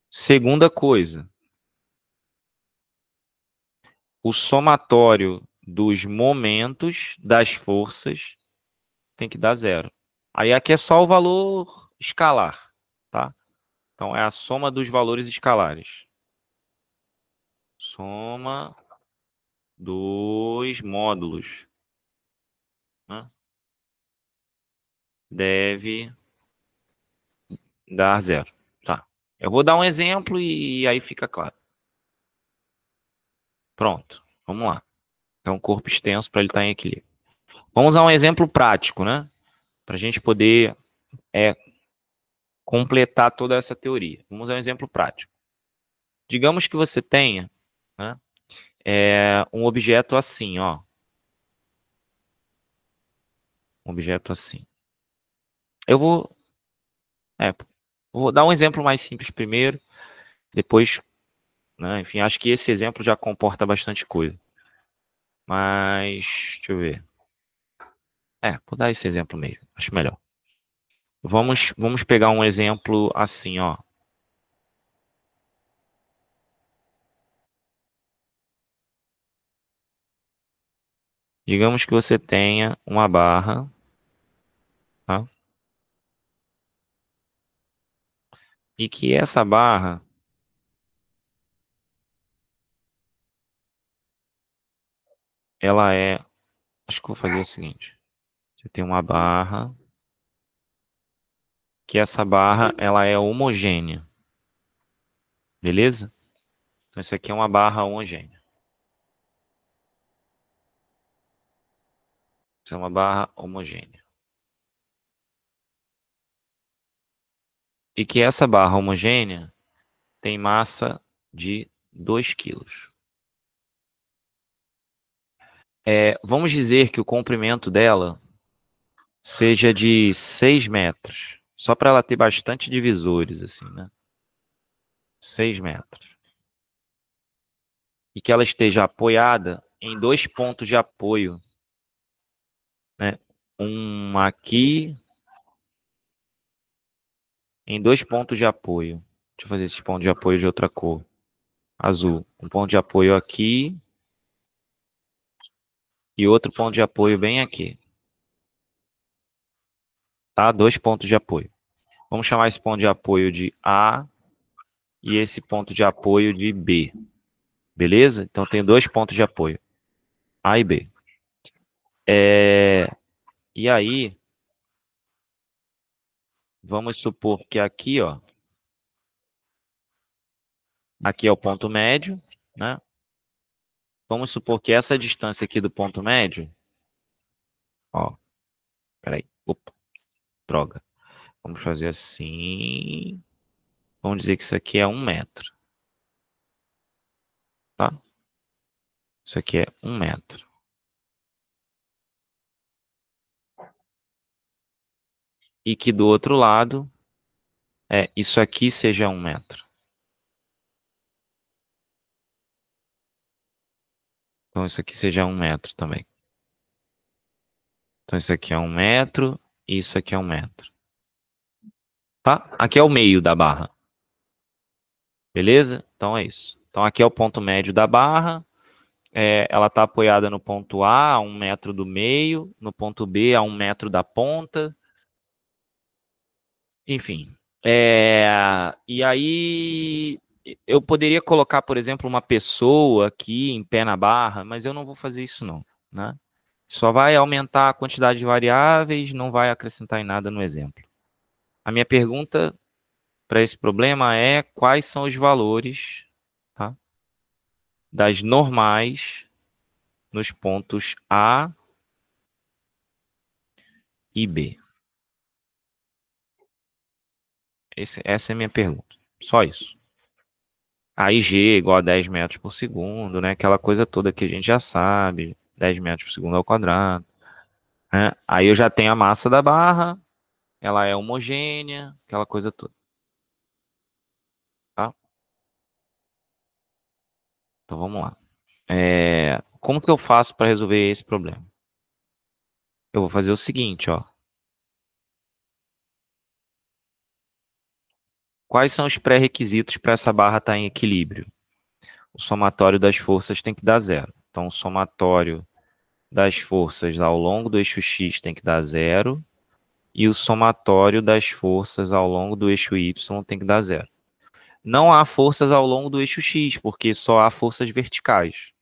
Segunda coisa, o somatório dos momentos das forças tem que dar zero. Aí aqui é só o valor escalar, tá? Então é a soma dos valores escalares. Soma dos módulos, né? Deve dar zero, tá? Eu vou dar um exemplo e aí fica claro. Pronto, vamos lá. Então, corpo extenso para ele estar em equilíbrio. Vamos a um exemplo prático, né? Para a gente poder completar toda essa teoria. Vamos a um exemplo prático. Digamos que você tenha, né, um objeto assim, ó. Um objeto assim. Eu vou dar um exemplo mais simples primeiro, depois, né, enfim, acho que esse exemplo já comporta bastante coisa. Mas, deixa eu ver. Vou dar esse exemplo mesmo, acho melhor. Vamos pegar um exemplo assim, ó. Digamos que você tenha uma barra, tá? E que essa barra, ela é... Acho que eu vou fazer o seguinte. Você tem uma barra, que essa barra, ela é homogênea, beleza? Então, isso aqui é uma barra homogênea. Isso é uma barra homogênea. E que essa barra homogênea tem massa de 2 quilos. Vamos dizer que o comprimento dela seja de 6 metros. Só para ela ter bastante divisores, assim, né? 6 metros. E que ela esteja apoiada em 2 pontos de apoio, né? Um aqui, em 2 pontos de apoio. Deixa eu fazer esse ponto de apoio de outra cor. Azul. Um ponto de apoio aqui e outro ponto de apoio bem aqui. Tá? 2 pontos de apoio. Vamos chamar esse ponto de apoio de A e esse ponto de apoio de B. Beleza? Então tem 2 pontos de apoio, A e B. E aí, vamos supor que aqui, ó, aqui é o ponto médio, né? Vamos supor que essa distância aqui do ponto médio, ó, peraí, opa, droga. Vamos fazer assim. Vamos dizer que isso aqui é 1 metro, tá? Isso aqui é 1 metro. E que do outro lado, isso aqui seja 1 metro. Então isso aqui seja 1 metro também. Então isso aqui é 1 metro e isso aqui é 1 metro. Tá? Aqui é o meio da barra. Beleza? Então é isso. Então aqui é o ponto médio da barra. Ela está apoiada no ponto A, a 1 metro do meio, no ponto B, a 1 metro da ponta. Enfim. E aí eu poderia colocar, por exemplo, uma pessoa aqui em pé na barra, mas eu não vou fazer isso não, né? Só vai aumentar a quantidade de variáveis, não vai acrescentar em nada no exemplo. A minha pergunta para esse problema é quais são os valores, tá, das normais nos pontos A e B. Essa é a minha pergunta. Só isso. Aí G é igual a 10 metros por segundo, né? Aquela coisa toda que a gente já sabe. 10 metros por segundo ao quadrado, né? Aí eu já tenho a massa da barra, ela é homogênea, aquela coisa toda, tá? Então vamos lá. Como que eu faço para resolver esse problema? Eu vou fazer o seguinte, ó. Quais são os pré-requisitos para essa barra estar em equilíbrio? O somatório das forças tem que dar zero. Então, o somatório das forças ao longo do eixo X tem que dar zero. E o somatório das forças ao longo do eixo Y tem que dar zero. Não há forças ao longo do eixo X, porque só há forças verticais.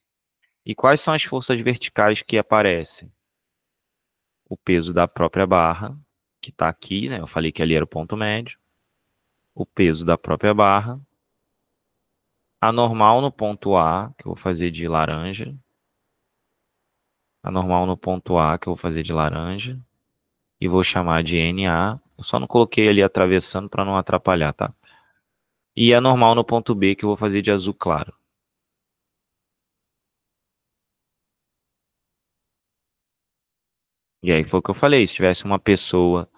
E quais são as forças verticais que aparecem? O peso da própria barra, que está aqui, né? Eu falei que ali era o ponto médio. O peso da própria barra. A normal no ponto A, que eu vou fazer de laranja. A normal no ponto A, que eu vou fazer de laranja. E vou chamar de NA. Eu só não coloquei ali atravessando para não atrapalhar, tá? E a normal no ponto B, que eu vou fazer de azul claro. E aí foi o que eu falei, se tivesse uma pessoa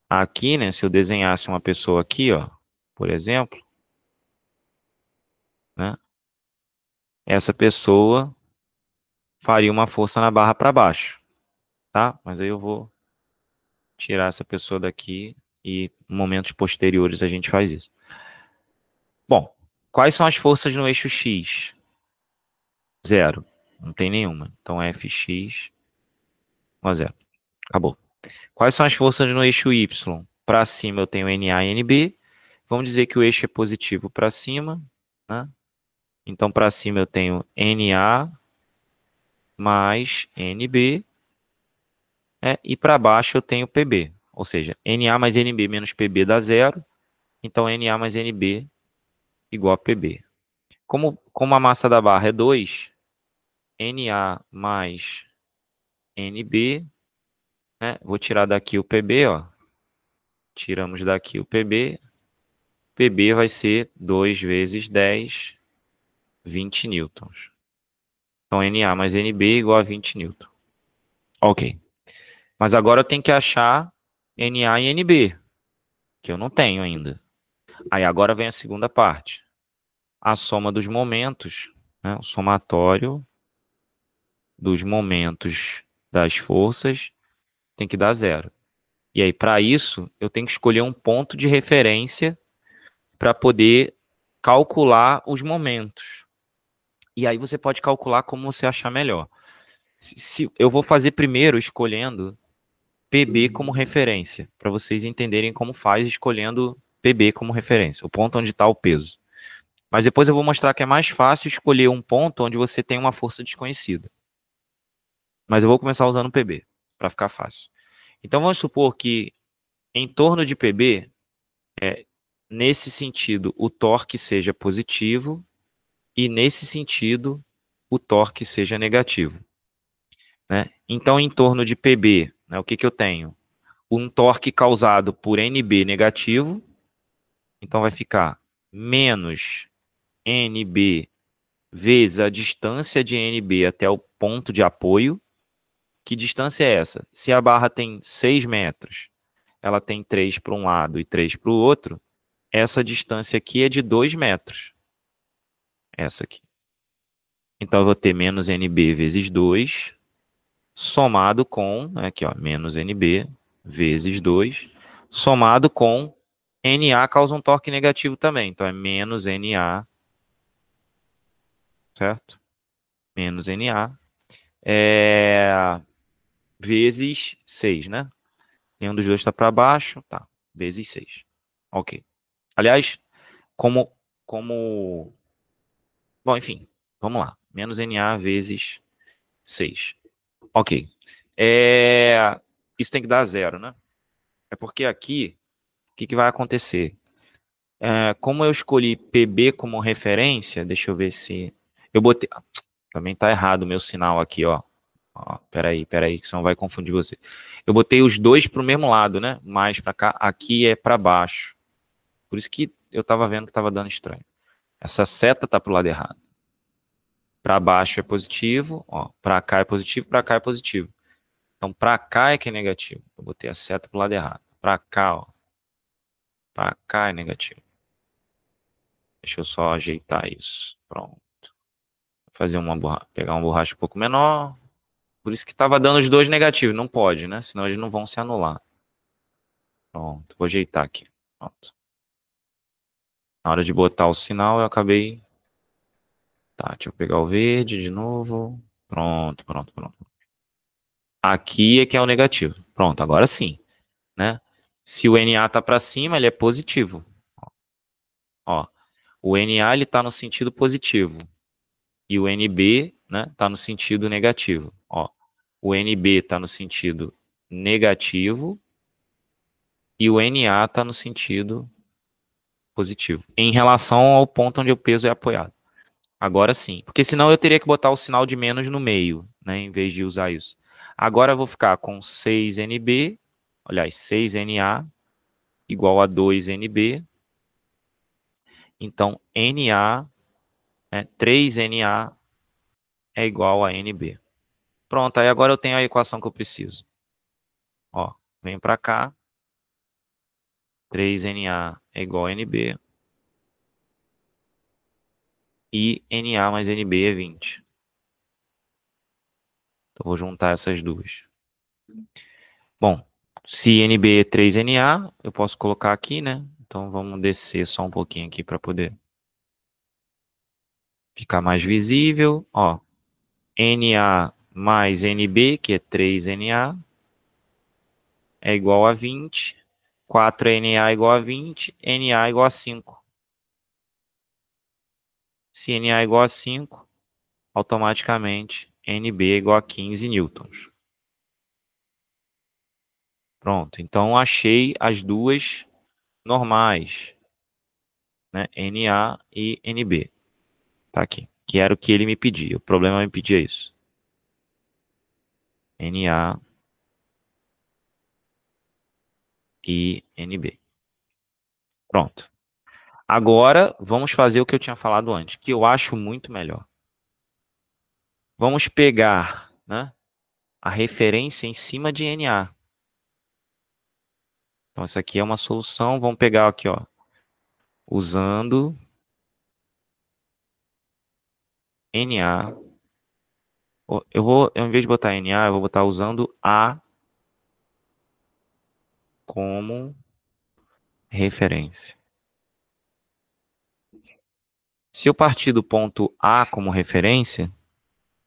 aqui, né? Se eu desenhasse uma pessoa aqui, ó, por exemplo, né? Essa pessoa faria uma força na barra para baixo, tá? Mas aí eu vou tirar essa pessoa daqui. e momentos posteriores a gente faz isso. Bom, quais são as forças no eixo X? Zero. Não tem nenhuma. Então, Fx, 1 a 0. Acabou. Quais são as forças no eixo Y? Para cima eu tenho NA e NB. Vamos dizer que o eixo é positivo para cima, né? Então, para cima eu tenho NA mais NB, né? E para baixo eu tenho PB. Ou seja, NA mais NB menos PB dá zero. Então, NA mais NB igual a PB. Como a massa da barra é 2, NA mais NB, né? Vou tirar daqui o PB, ó. Tiramos daqui o PB. PB vai ser 2 vezes 10, 20 newtons. Então, NA mais NB igual a 20 newtons. Ok. Mas agora eu tenho que achar NA e NB, que eu não tenho ainda. Aí agora vem a segunda parte. A soma dos momentos, né? O somatório dos momentos das forças tem que dar zero. E aí, para isso, eu tenho que escolher um ponto de referência para poder calcular os momentos. E aí você pode calcular como você achar melhor. Se eu vou fazer primeiro escolhendo PB como referência, para vocês entenderem como faz escolhendo PB como referência, o ponto onde está o peso. Mas depois eu vou mostrar que é mais fácil escolher um ponto onde você tem uma força desconhecida. Mas eu vou começar usando PB, para ficar fácil. Então vamos supor que em torno de PB, nesse sentido, o torque seja positivo e nesse sentido, o torque seja negativo. Né? Então, em torno de PB, né, o que eu tenho? Um torque causado por NB negativo, então vai ficar menos NB vezes a distância de NB até o ponto de apoio. Que distância é essa? Se a barra tem 6 metros, ela tem 3 para um lado e 3 para o outro, essa distância aqui é de 2 metros. Essa aqui. Então, eu vou ter menos NB vezes 2, somado com, aqui ó, menos NB vezes 2, somado com NA causa um torque negativo também. Então, é menos NA, certo? Menos NA, vezes 6, né? Nenhum dos dois está para baixo, tá? Vezes 6. Ok. Aliás, como... Bom, enfim, vamos lá. Menos NA vezes 6. Ok. Isso tem que dar zero, né? É porque aqui, o que vai acontecer? Como eu escolhi PB como referência, deixa eu ver se... Eu botei... Também tá errado o meu sinal aqui, ó. Peraí, que senão vai confundir você. Eu botei os dois para o mesmo lado, né? Mais para cá. Aqui é para baixo. Por isso que eu estava vendo que estava dando estranho. Essa seta tá para o lado errado. Para baixo é positivo, ó. Para cá é positivo, para cá é positivo. Então, para cá é que é negativo. Eu botei a seta para o lado errado. Para cá, ó. Para cá é negativo. Deixa eu só ajeitar isso. Pronto. Fazer pegar uma borracha um pouco menor. Por isso que estava dando os dois negativos. Não pode, né? Senão eles não vão se anular. Pronto. Vou ajeitar aqui. Pronto. Na hora de botar o sinal, eu acabei... Tá, deixa eu pegar o verde de novo. Pronto. Aqui é que é o negativo. Pronto, agora sim, né? Se o NA tá para cima, ele é positivo. Ó, o NA ele tá no sentido positivo e o NB, né, tá no sentido negativo. Ó, o NB tá no sentido negativo e o NA tá no sentido positivo, em relação ao ponto onde o peso é apoiado. Agora sim, porque senão eu teria que botar o sinal de menos no meio, né, em vez de usar isso. Agora eu vou ficar com 6NB, aliás, 6NA igual a 2NB. Então, NA, 3NA é igual a NB. Pronto, aí agora eu tenho a equação que eu preciso. Ó, venho para cá. 3NA é igual a NB. E NA mais NB é 20. Então, vou juntar essas duas. Bom, Se NB é 3Na, eu posso colocar aqui, né? Então vamos descer só um pouquinho aqui para poder ficar mais visível. Ó, Na mais NB, que é 3Na, é igual a 20. 4Na é igual a 20, Na é igual a 5. Se Na é igual a 5, automaticamente NB é igual a 15 newtons. Pronto, então achei as duas normais, né? Na e NB. Tá aqui. Que era o que ele me pedia. O problema me pedia isso. Na e NB. Pronto. Agora vamos fazer o que eu tinha falado antes, que eu acho muito melhor. Vamos pegar, né, a referência em cima de Na. Então, essa aqui é uma solução. Vamos pegar aqui, ó, usando Na. Eu vou, ao invés de botar Na, eu vou botar usando A como referência. Se eu partir do ponto A como referência,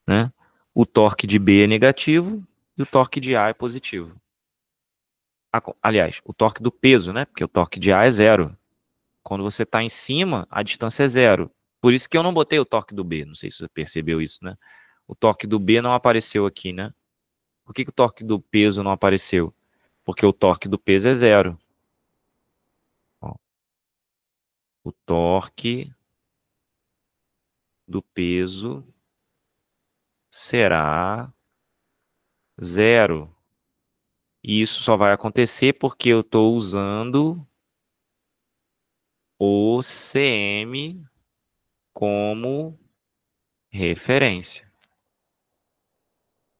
né, o torque de B é negativo e o torque de A é positivo. Aliás, o torque do peso, né? Porque o torque de A é zero. Quando você está em cima, a distância é zero. Por isso que eu não botei o torque do B. Não sei se você percebeu isso, né? O torque do B não apareceu aqui, né? Por que o torque do peso não apareceu? Porque o torque do peso é zero. Ó, o torque do peso será zero. E isso só vai acontecer porque eu estou usando o CM como referência.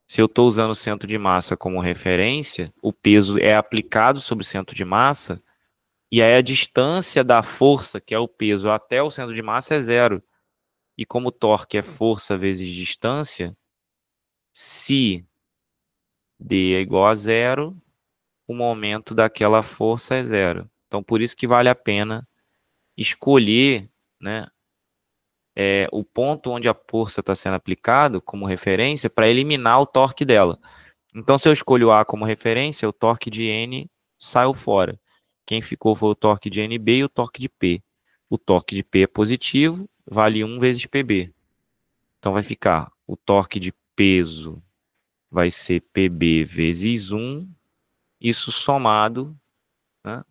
Se eu estou usando o centro de massa como referência, o peso é aplicado sobre o centro de massa, e aí a distância da força, que é o peso, até o centro de massa é zero. E como o torque é força vezes distância, se D é igual a zero, o momento daquela força é zero. Então, por isso que vale a pena escolher, né, o ponto onde a força está sendo aplicada como referência para eliminar o torque dela. Então, se eu escolho A como referência, o torque de N saiu fora. Quem ficou foi o torque de NB e o torque de P. O torque de P é positivo, vale 1 vezes PB. Então, vai ficar o torque de peso vai ser PB vezes 1, isso somado, né,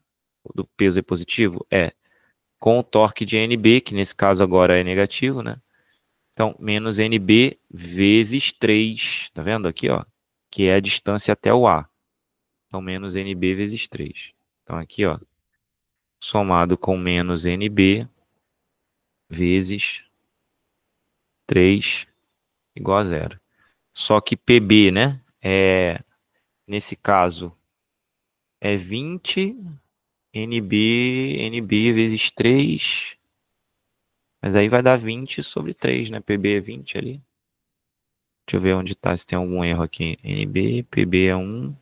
o do peso é positivo? É. Com o torque de NB, que nesse caso agora é negativo, né? Então, menos NB vezes 3, tá vendo aqui, ó? Que é a distância até o A. Então, menos NB vezes 3. Então, aqui, ó, somado com menos NB vezes 3 igual a zero. Só que PB, né? Nesse caso, é 20 NB vezes 3. Mas aí vai dar 20 sobre 3, né? PB é 20 ali. Deixa eu ver onde tá, se tem algum erro aqui. NB, PB é 1.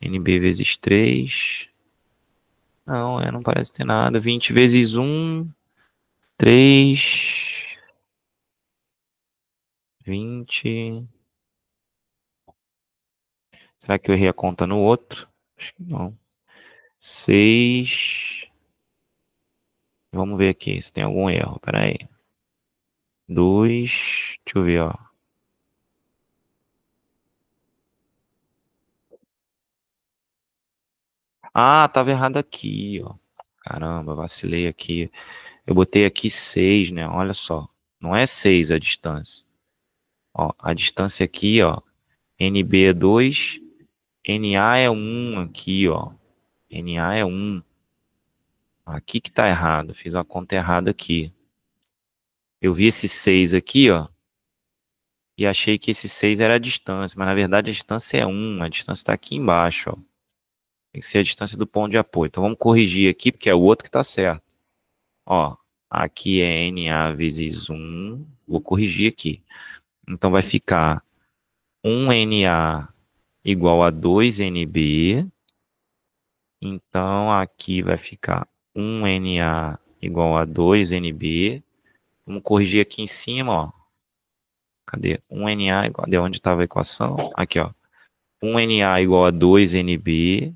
NB vezes 3. Não, não parece ter nada. 20 vezes 1, 3. 20. Será que eu errei a conta no outro? Acho que não. 6. Vamos ver aqui se tem algum erro. Pera aí. 2. Deixa eu ver, ó. Ah, tava errado aqui, ó. Caramba, vacilei aqui. Eu botei aqui 6, né? Olha só. Não é 6 a distância. Ó, a distância aqui, ó. NB é 2. NA é 1 aqui, ó. NA é 1. Aqui que tá errado. Fiz a conta errada aqui. Eu vi esse 6 aqui, ó. E achei que esse 6 era a distância. Mas na verdade a distância é 1. A distância está aqui embaixo, ó. Tem que ser a distância do ponto de apoio. Então vamos corrigir aqui, porque é o outro que tá certo. Ó, aqui é NA vezes 1. Vou corrigir aqui. Então vai ficar 1 NA igual a 2 NB Então, aqui vai ficar 1Na igual a 2NB. Vamos corrigir aqui em cima, ó. Cadê? 1Na igual... De onde estava a equação? Aqui, ó. 1Na igual a 2NB.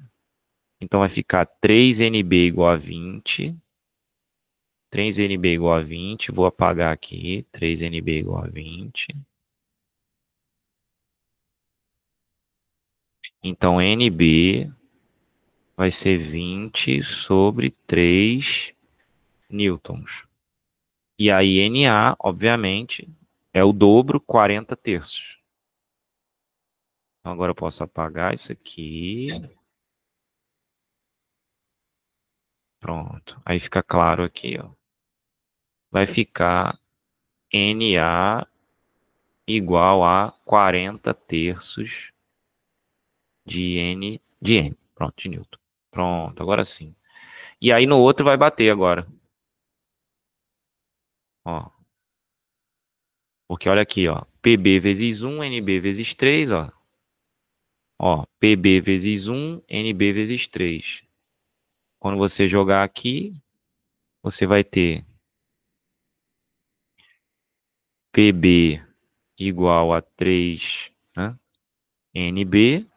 Então, vai ficar 3NB igual a 20. 3NB igual a 20. Vou apagar aqui. 3NB igual a 20. Então, NB vai ser 20 sobre 3 newtons. E aí, Na, obviamente, é o dobro, 40 terços. Então, agora eu posso apagar isso aqui. Pronto. Aí fica claro aqui, ó. Vai ficar Na igual a 40 terços de N. Pronto, de Newton. Pronto, agora sim. E aí no outro vai bater agora. Ó. Porque olha aqui, ó. PB vezes 1, NB vezes 3, ó. Ó, PB vezes 1, NB vezes 3. Quando você jogar aqui, você vai ter PB igual a 3, né? NB.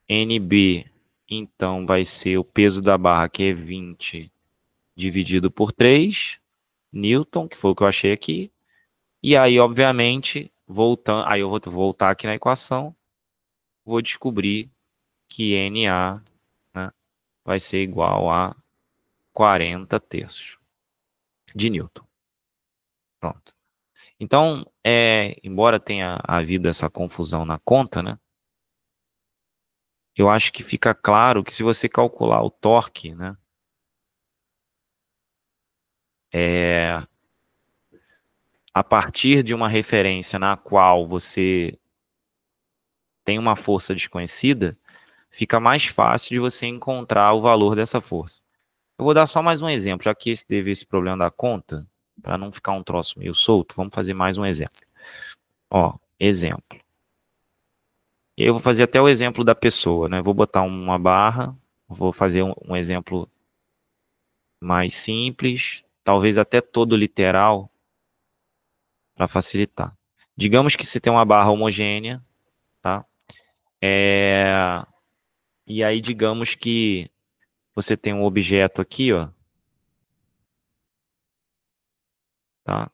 NB, então, vai ser o peso da barra, que é 20, dividido por 3 Newton, que foi o que eu achei aqui. E aí, obviamente, voltando, aí eu vou voltar aqui na equação, vou descobrir que Na, né, vai ser igual a 40 terços de Newton. Pronto. Então, embora tenha havido essa confusão na conta, né, eu acho que fica claro que se você calcular o torque, né, a partir de uma referência na qual você tem uma força desconhecida, fica mais fácil de você encontrar o valor dessa força. Eu vou dar só mais um exemplo, já que teve esse problema da conta, para não ficar um troço meio solto, vamos fazer mais um exemplo. Ó, exemplo. Eu vou fazer até o exemplo da pessoa, né? Vou botar uma barra, vou fazer um exemplo mais simples, talvez até todo literal, para facilitar. Digamos que você tem uma barra homogênea, tá? E aí, digamos que você tem um objeto aqui, ó, tá?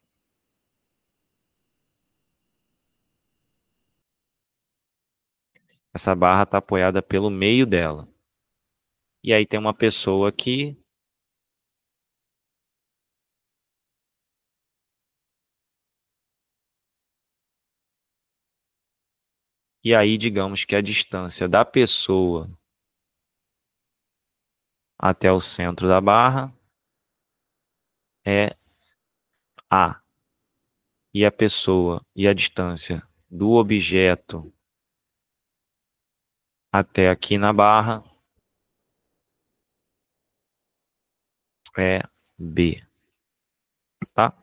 Essa barra está apoiada pelo meio dela. E aí tem uma pessoa aqui. E aí, digamos que a distância da pessoa até o centro da barra é A. E a pessoa e a distância do objeto até aqui na barra é B, tá?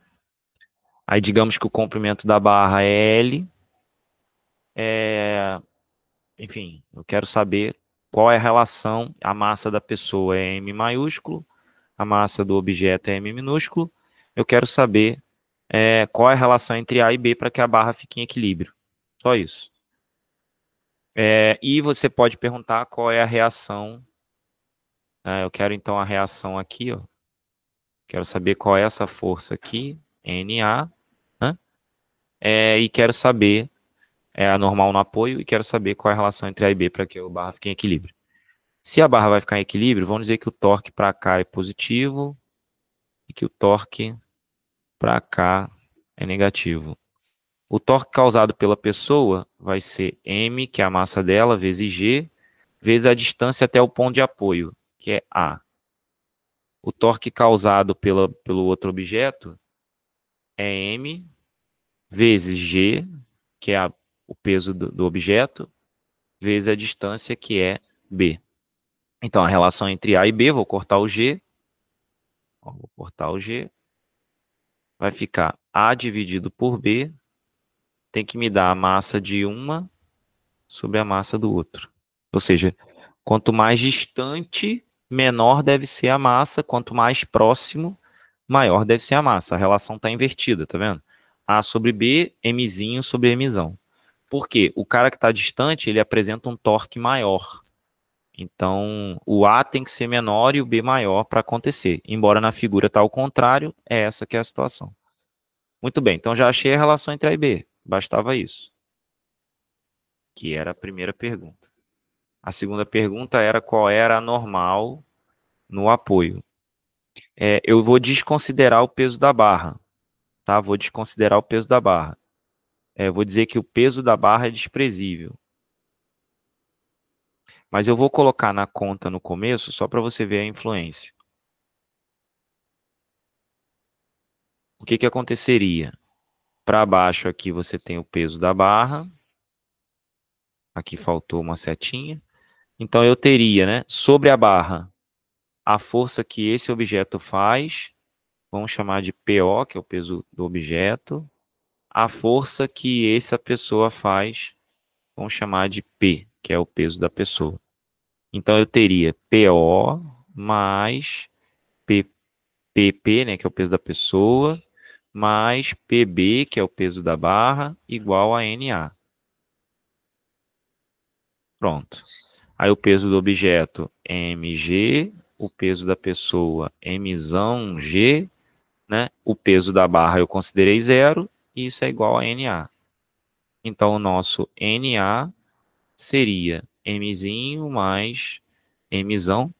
Aí digamos que o comprimento da barra é L. Enfim, eu quero saber qual é a relação. A massa da pessoa é M maiúsculo, a massa do objeto é M minúsculo. Eu quero saber qual é a relação entre A e B para que a barra fique em equilíbrio. Só isso. E você pode perguntar qual é a reação. Eu quero então a reação aqui, ó. Quero saber qual é essa força aqui, Na, né? E quero saber a normal no apoio e quero saber qual é a relação entre A e B para que a barra fique em equilíbrio. Se a barra vai ficar em equilíbrio, vamos dizer que o torque para cá é positivo e que o torque para cá é negativo. O torque causado pela pessoa vai ser M, que é a massa dela, vezes G, vezes a distância até o ponto de apoio, que é A. O torque causado pelo outro objeto é M, vezes G, que é o peso do objeto, vezes a distância, que é B. Então, a relação entre A e B, vou cortar o G. Vou cortar o G. Vai ficar A dividido por B, tem que me dar a massa de uma sobre a massa do outro. Ou seja, Quanto mais distante, menor deve ser a massa. Quanto mais próximo, maior deve ser a massa. A relação está invertida, tá vendo? A sobre B, Mzinho sobre Mzão. Por quê? O cara que está distante, ele apresenta um torque maior. Então, o A tem que ser menor e o B maior para acontecer. Embora na figura está ao contrário, é essa que é a situação. Muito bem, então já achei a relação entre A e B. Bastava isso. Que era a primeira pergunta. A segunda pergunta era qual era a normal no apoio. Eu vou desconsiderar o peso da barra. Tá? Vou desconsiderar o peso da barra. Vou dizer que o peso da barra é desprezível. Mas eu vou colocar na conta no começo só para você ver a influência. O que aconteceria? Para baixo aqui você tem o peso da barra. Aqui faltou uma setinha. Então eu teria, né, sobre a barra, a força que esse objeto faz. Vamos chamar de PO, que é o peso do objeto. A força que essa pessoa faz, vamos chamar de P, que é o peso da pessoa. Então eu teria PO mais PP, né, que é o peso da pessoa, mais PB, que é o peso da barra, igual a NA. Pronto. Aí o peso do objeto é mg, o peso da pessoa mzão g, né? O peso da barra eu considerei zero, e isso é igual a NA. Então o nosso NA seria mzinho mais mzão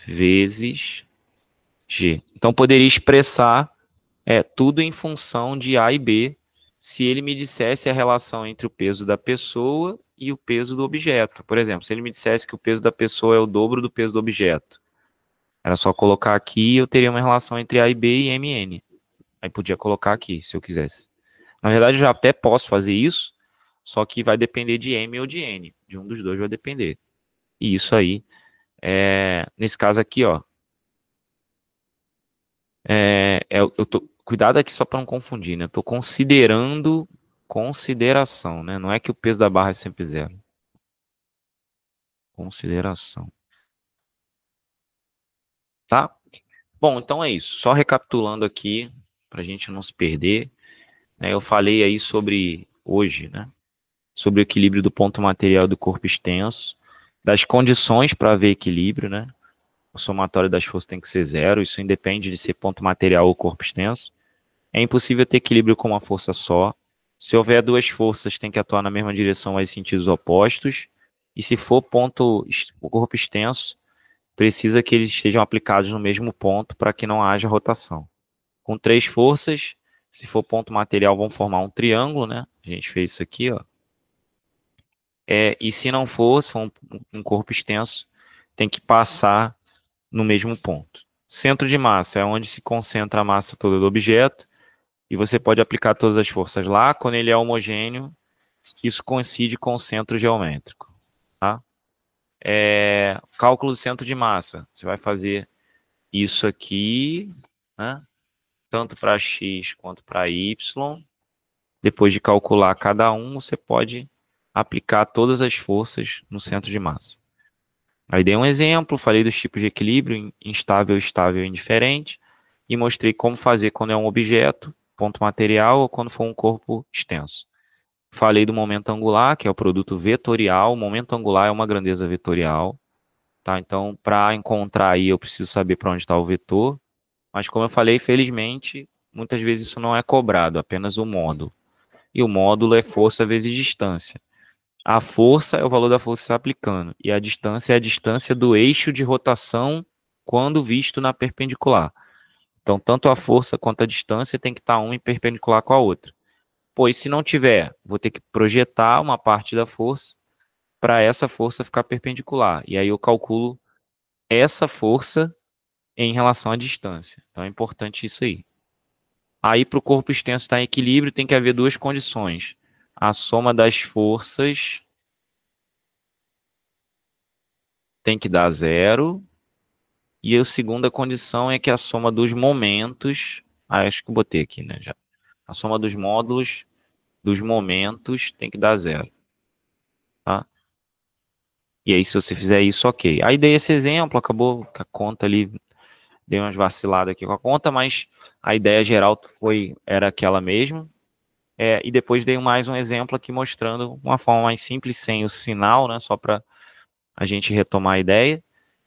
vezes G. Então poderia expressar tudo em função de A e B, se ele me dissesse a relação entre o peso da pessoa e o peso do objeto. Por exemplo, se ele me dissesse que o peso da pessoa é o dobro do peso do objeto, era só colocar aqui e eu teria uma relação entre A e B e MN. Aí podia colocar aqui, se eu quisesse. Na verdade, eu já até posso fazer isso, só que vai depender de M ou de N. De um dos dois vai depender. E isso aí, nesse caso aqui, ó, eu tô, cuidado aqui só para não confundir, né? Eu tô considerando consideração, né? Não é que o peso da barra é sempre zero. Consideração. Tá? Bom, então é isso. Só recapitulando aqui, para a gente não se perder, né? Eu falei aí sobre, hoje, né? Sobre o equilíbrio do ponto material do corpo extenso, das condições para haver equilíbrio, né? O somatório das forças tem que ser zero, isso independe de ser ponto material ou corpo extenso. É impossível ter equilíbrio com uma força só. Se houver duas forças, tem que atuar na mesma direção, mas em sentidos opostos. E se for corpo extenso, precisa que eles estejam aplicados no mesmo ponto para que não haja rotação. Com três forças, se for ponto material, vão formar um triângulo, né? A gente fez isso aqui, ó. E se não for, se for um corpo extenso, tem que passar no mesmo ponto. Centro de massa é onde se concentra a massa toda do objeto. E você pode aplicar todas as forças lá. Quando ele é homogêneo, isso coincide com o centro geométrico. Tá? Cálculo do centro de massa. Você vai fazer isso aqui, né? Tanto para X quanto para Y. Depois de calcular cada um, você pode aplicar todas as forças no centro de massa. Aí dei um exemplo, falei dos tipos de equilíbrio, instável, estável e indiferente, e mostrei como fazer quando é um objeto, ponto material, ou quando for um corpo extenso. Falei do momento angular, que é o produto vetorial. O momento angular é uma grandeza vetorial. Tá? Então, para encontrar aí, eu preciso saber para onde está o vetor. Mas, como eu falei, felizmente, muitas vezes isso não é cobrado, apenas o módulo. E o módulo é força vezes distância. A força é o valor da força que está aplicando. E a distância é a distância do eixo de rotação quando visto na perpendicular. Então, tanto a força quanto a distância tem que estar uma em perpendicular com a outra. Pois se não tiver, vou ter que projetar uma parte da força para essa força ficar perpendicular. E aí eu calculo essa força em relação à distância. Então é importante isso aí. Aí para o corpo extenso estar em equilíbrio tem que haver duas condições. A soma das forças tem que dar zero. E a segunda condição é que a soma dos momentos... acho que eu botei aqui, né, já. A soma dos módulos dos momentos tem que dar zero. Tá? E aí, se você fizer isso, ok. Aí dei esse exemplo, acabou que a conta ali, dei umas vaciladas aqui com a conta, mas a ideia geral era aquela mesma. E depois dei mais um exemplo aqui mostrando uma forma mais simples, sem o sinal, né? Só para a gente retomar a ideia.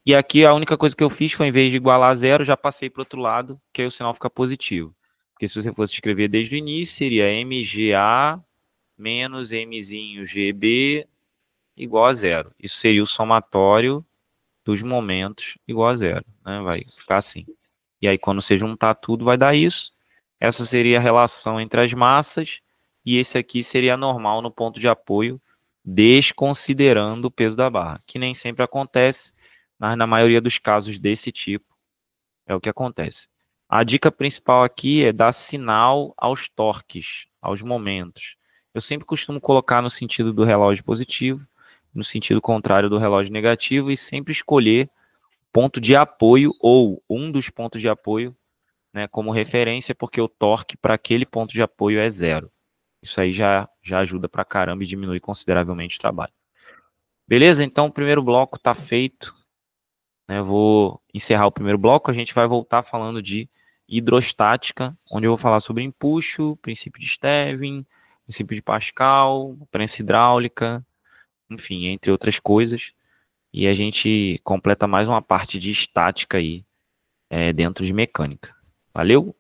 E aqui a única coisa que eu fiz foi, em vez de igualar a zero, já passei para o outro lado, que aí o sinal fica positivo. Porque se você fosse escrever desde o início, seria MGA menos Mzinho GB igual a zero. Isso seria o somatório dos momentos igual a zero, né? Vai ficar assim. E aí, quando você juntar tudo, vai dar isso. Essa seria a relação entre as massas, e esse aqui seria a normal no ponto de apoio, desconsiderando o peso da barra, que nem sempre acontece, mas na maioria dos casos desse tipo, é o que acontece. A dica principal aqui é dar sinal aos torques, aos momentos. Eu sempre costumo colocar no sentido do relógio positivo, no sentido contrário do relógio negativo, e sempre escolher ponto de apoio ou um dos pontos de apoio, né, como referência, porque o torque para aquele ponto de apoio é zero. Isso aí já ajuda para caramba e diminui consideravelmente o trabalho. Beleza? Então o primeiro bloco está feito. Eu vou encerrar o primeiro bloco. A gente vai voltar falando de hidrostática, onde eu vou falar sobre empuxo, princípio de Stevin, princípio de Pascal, prensa hidráulica, enfim, entre outras coisas. E a gente completa mais uma parte de estática aí dentro de mecânica. Valeu?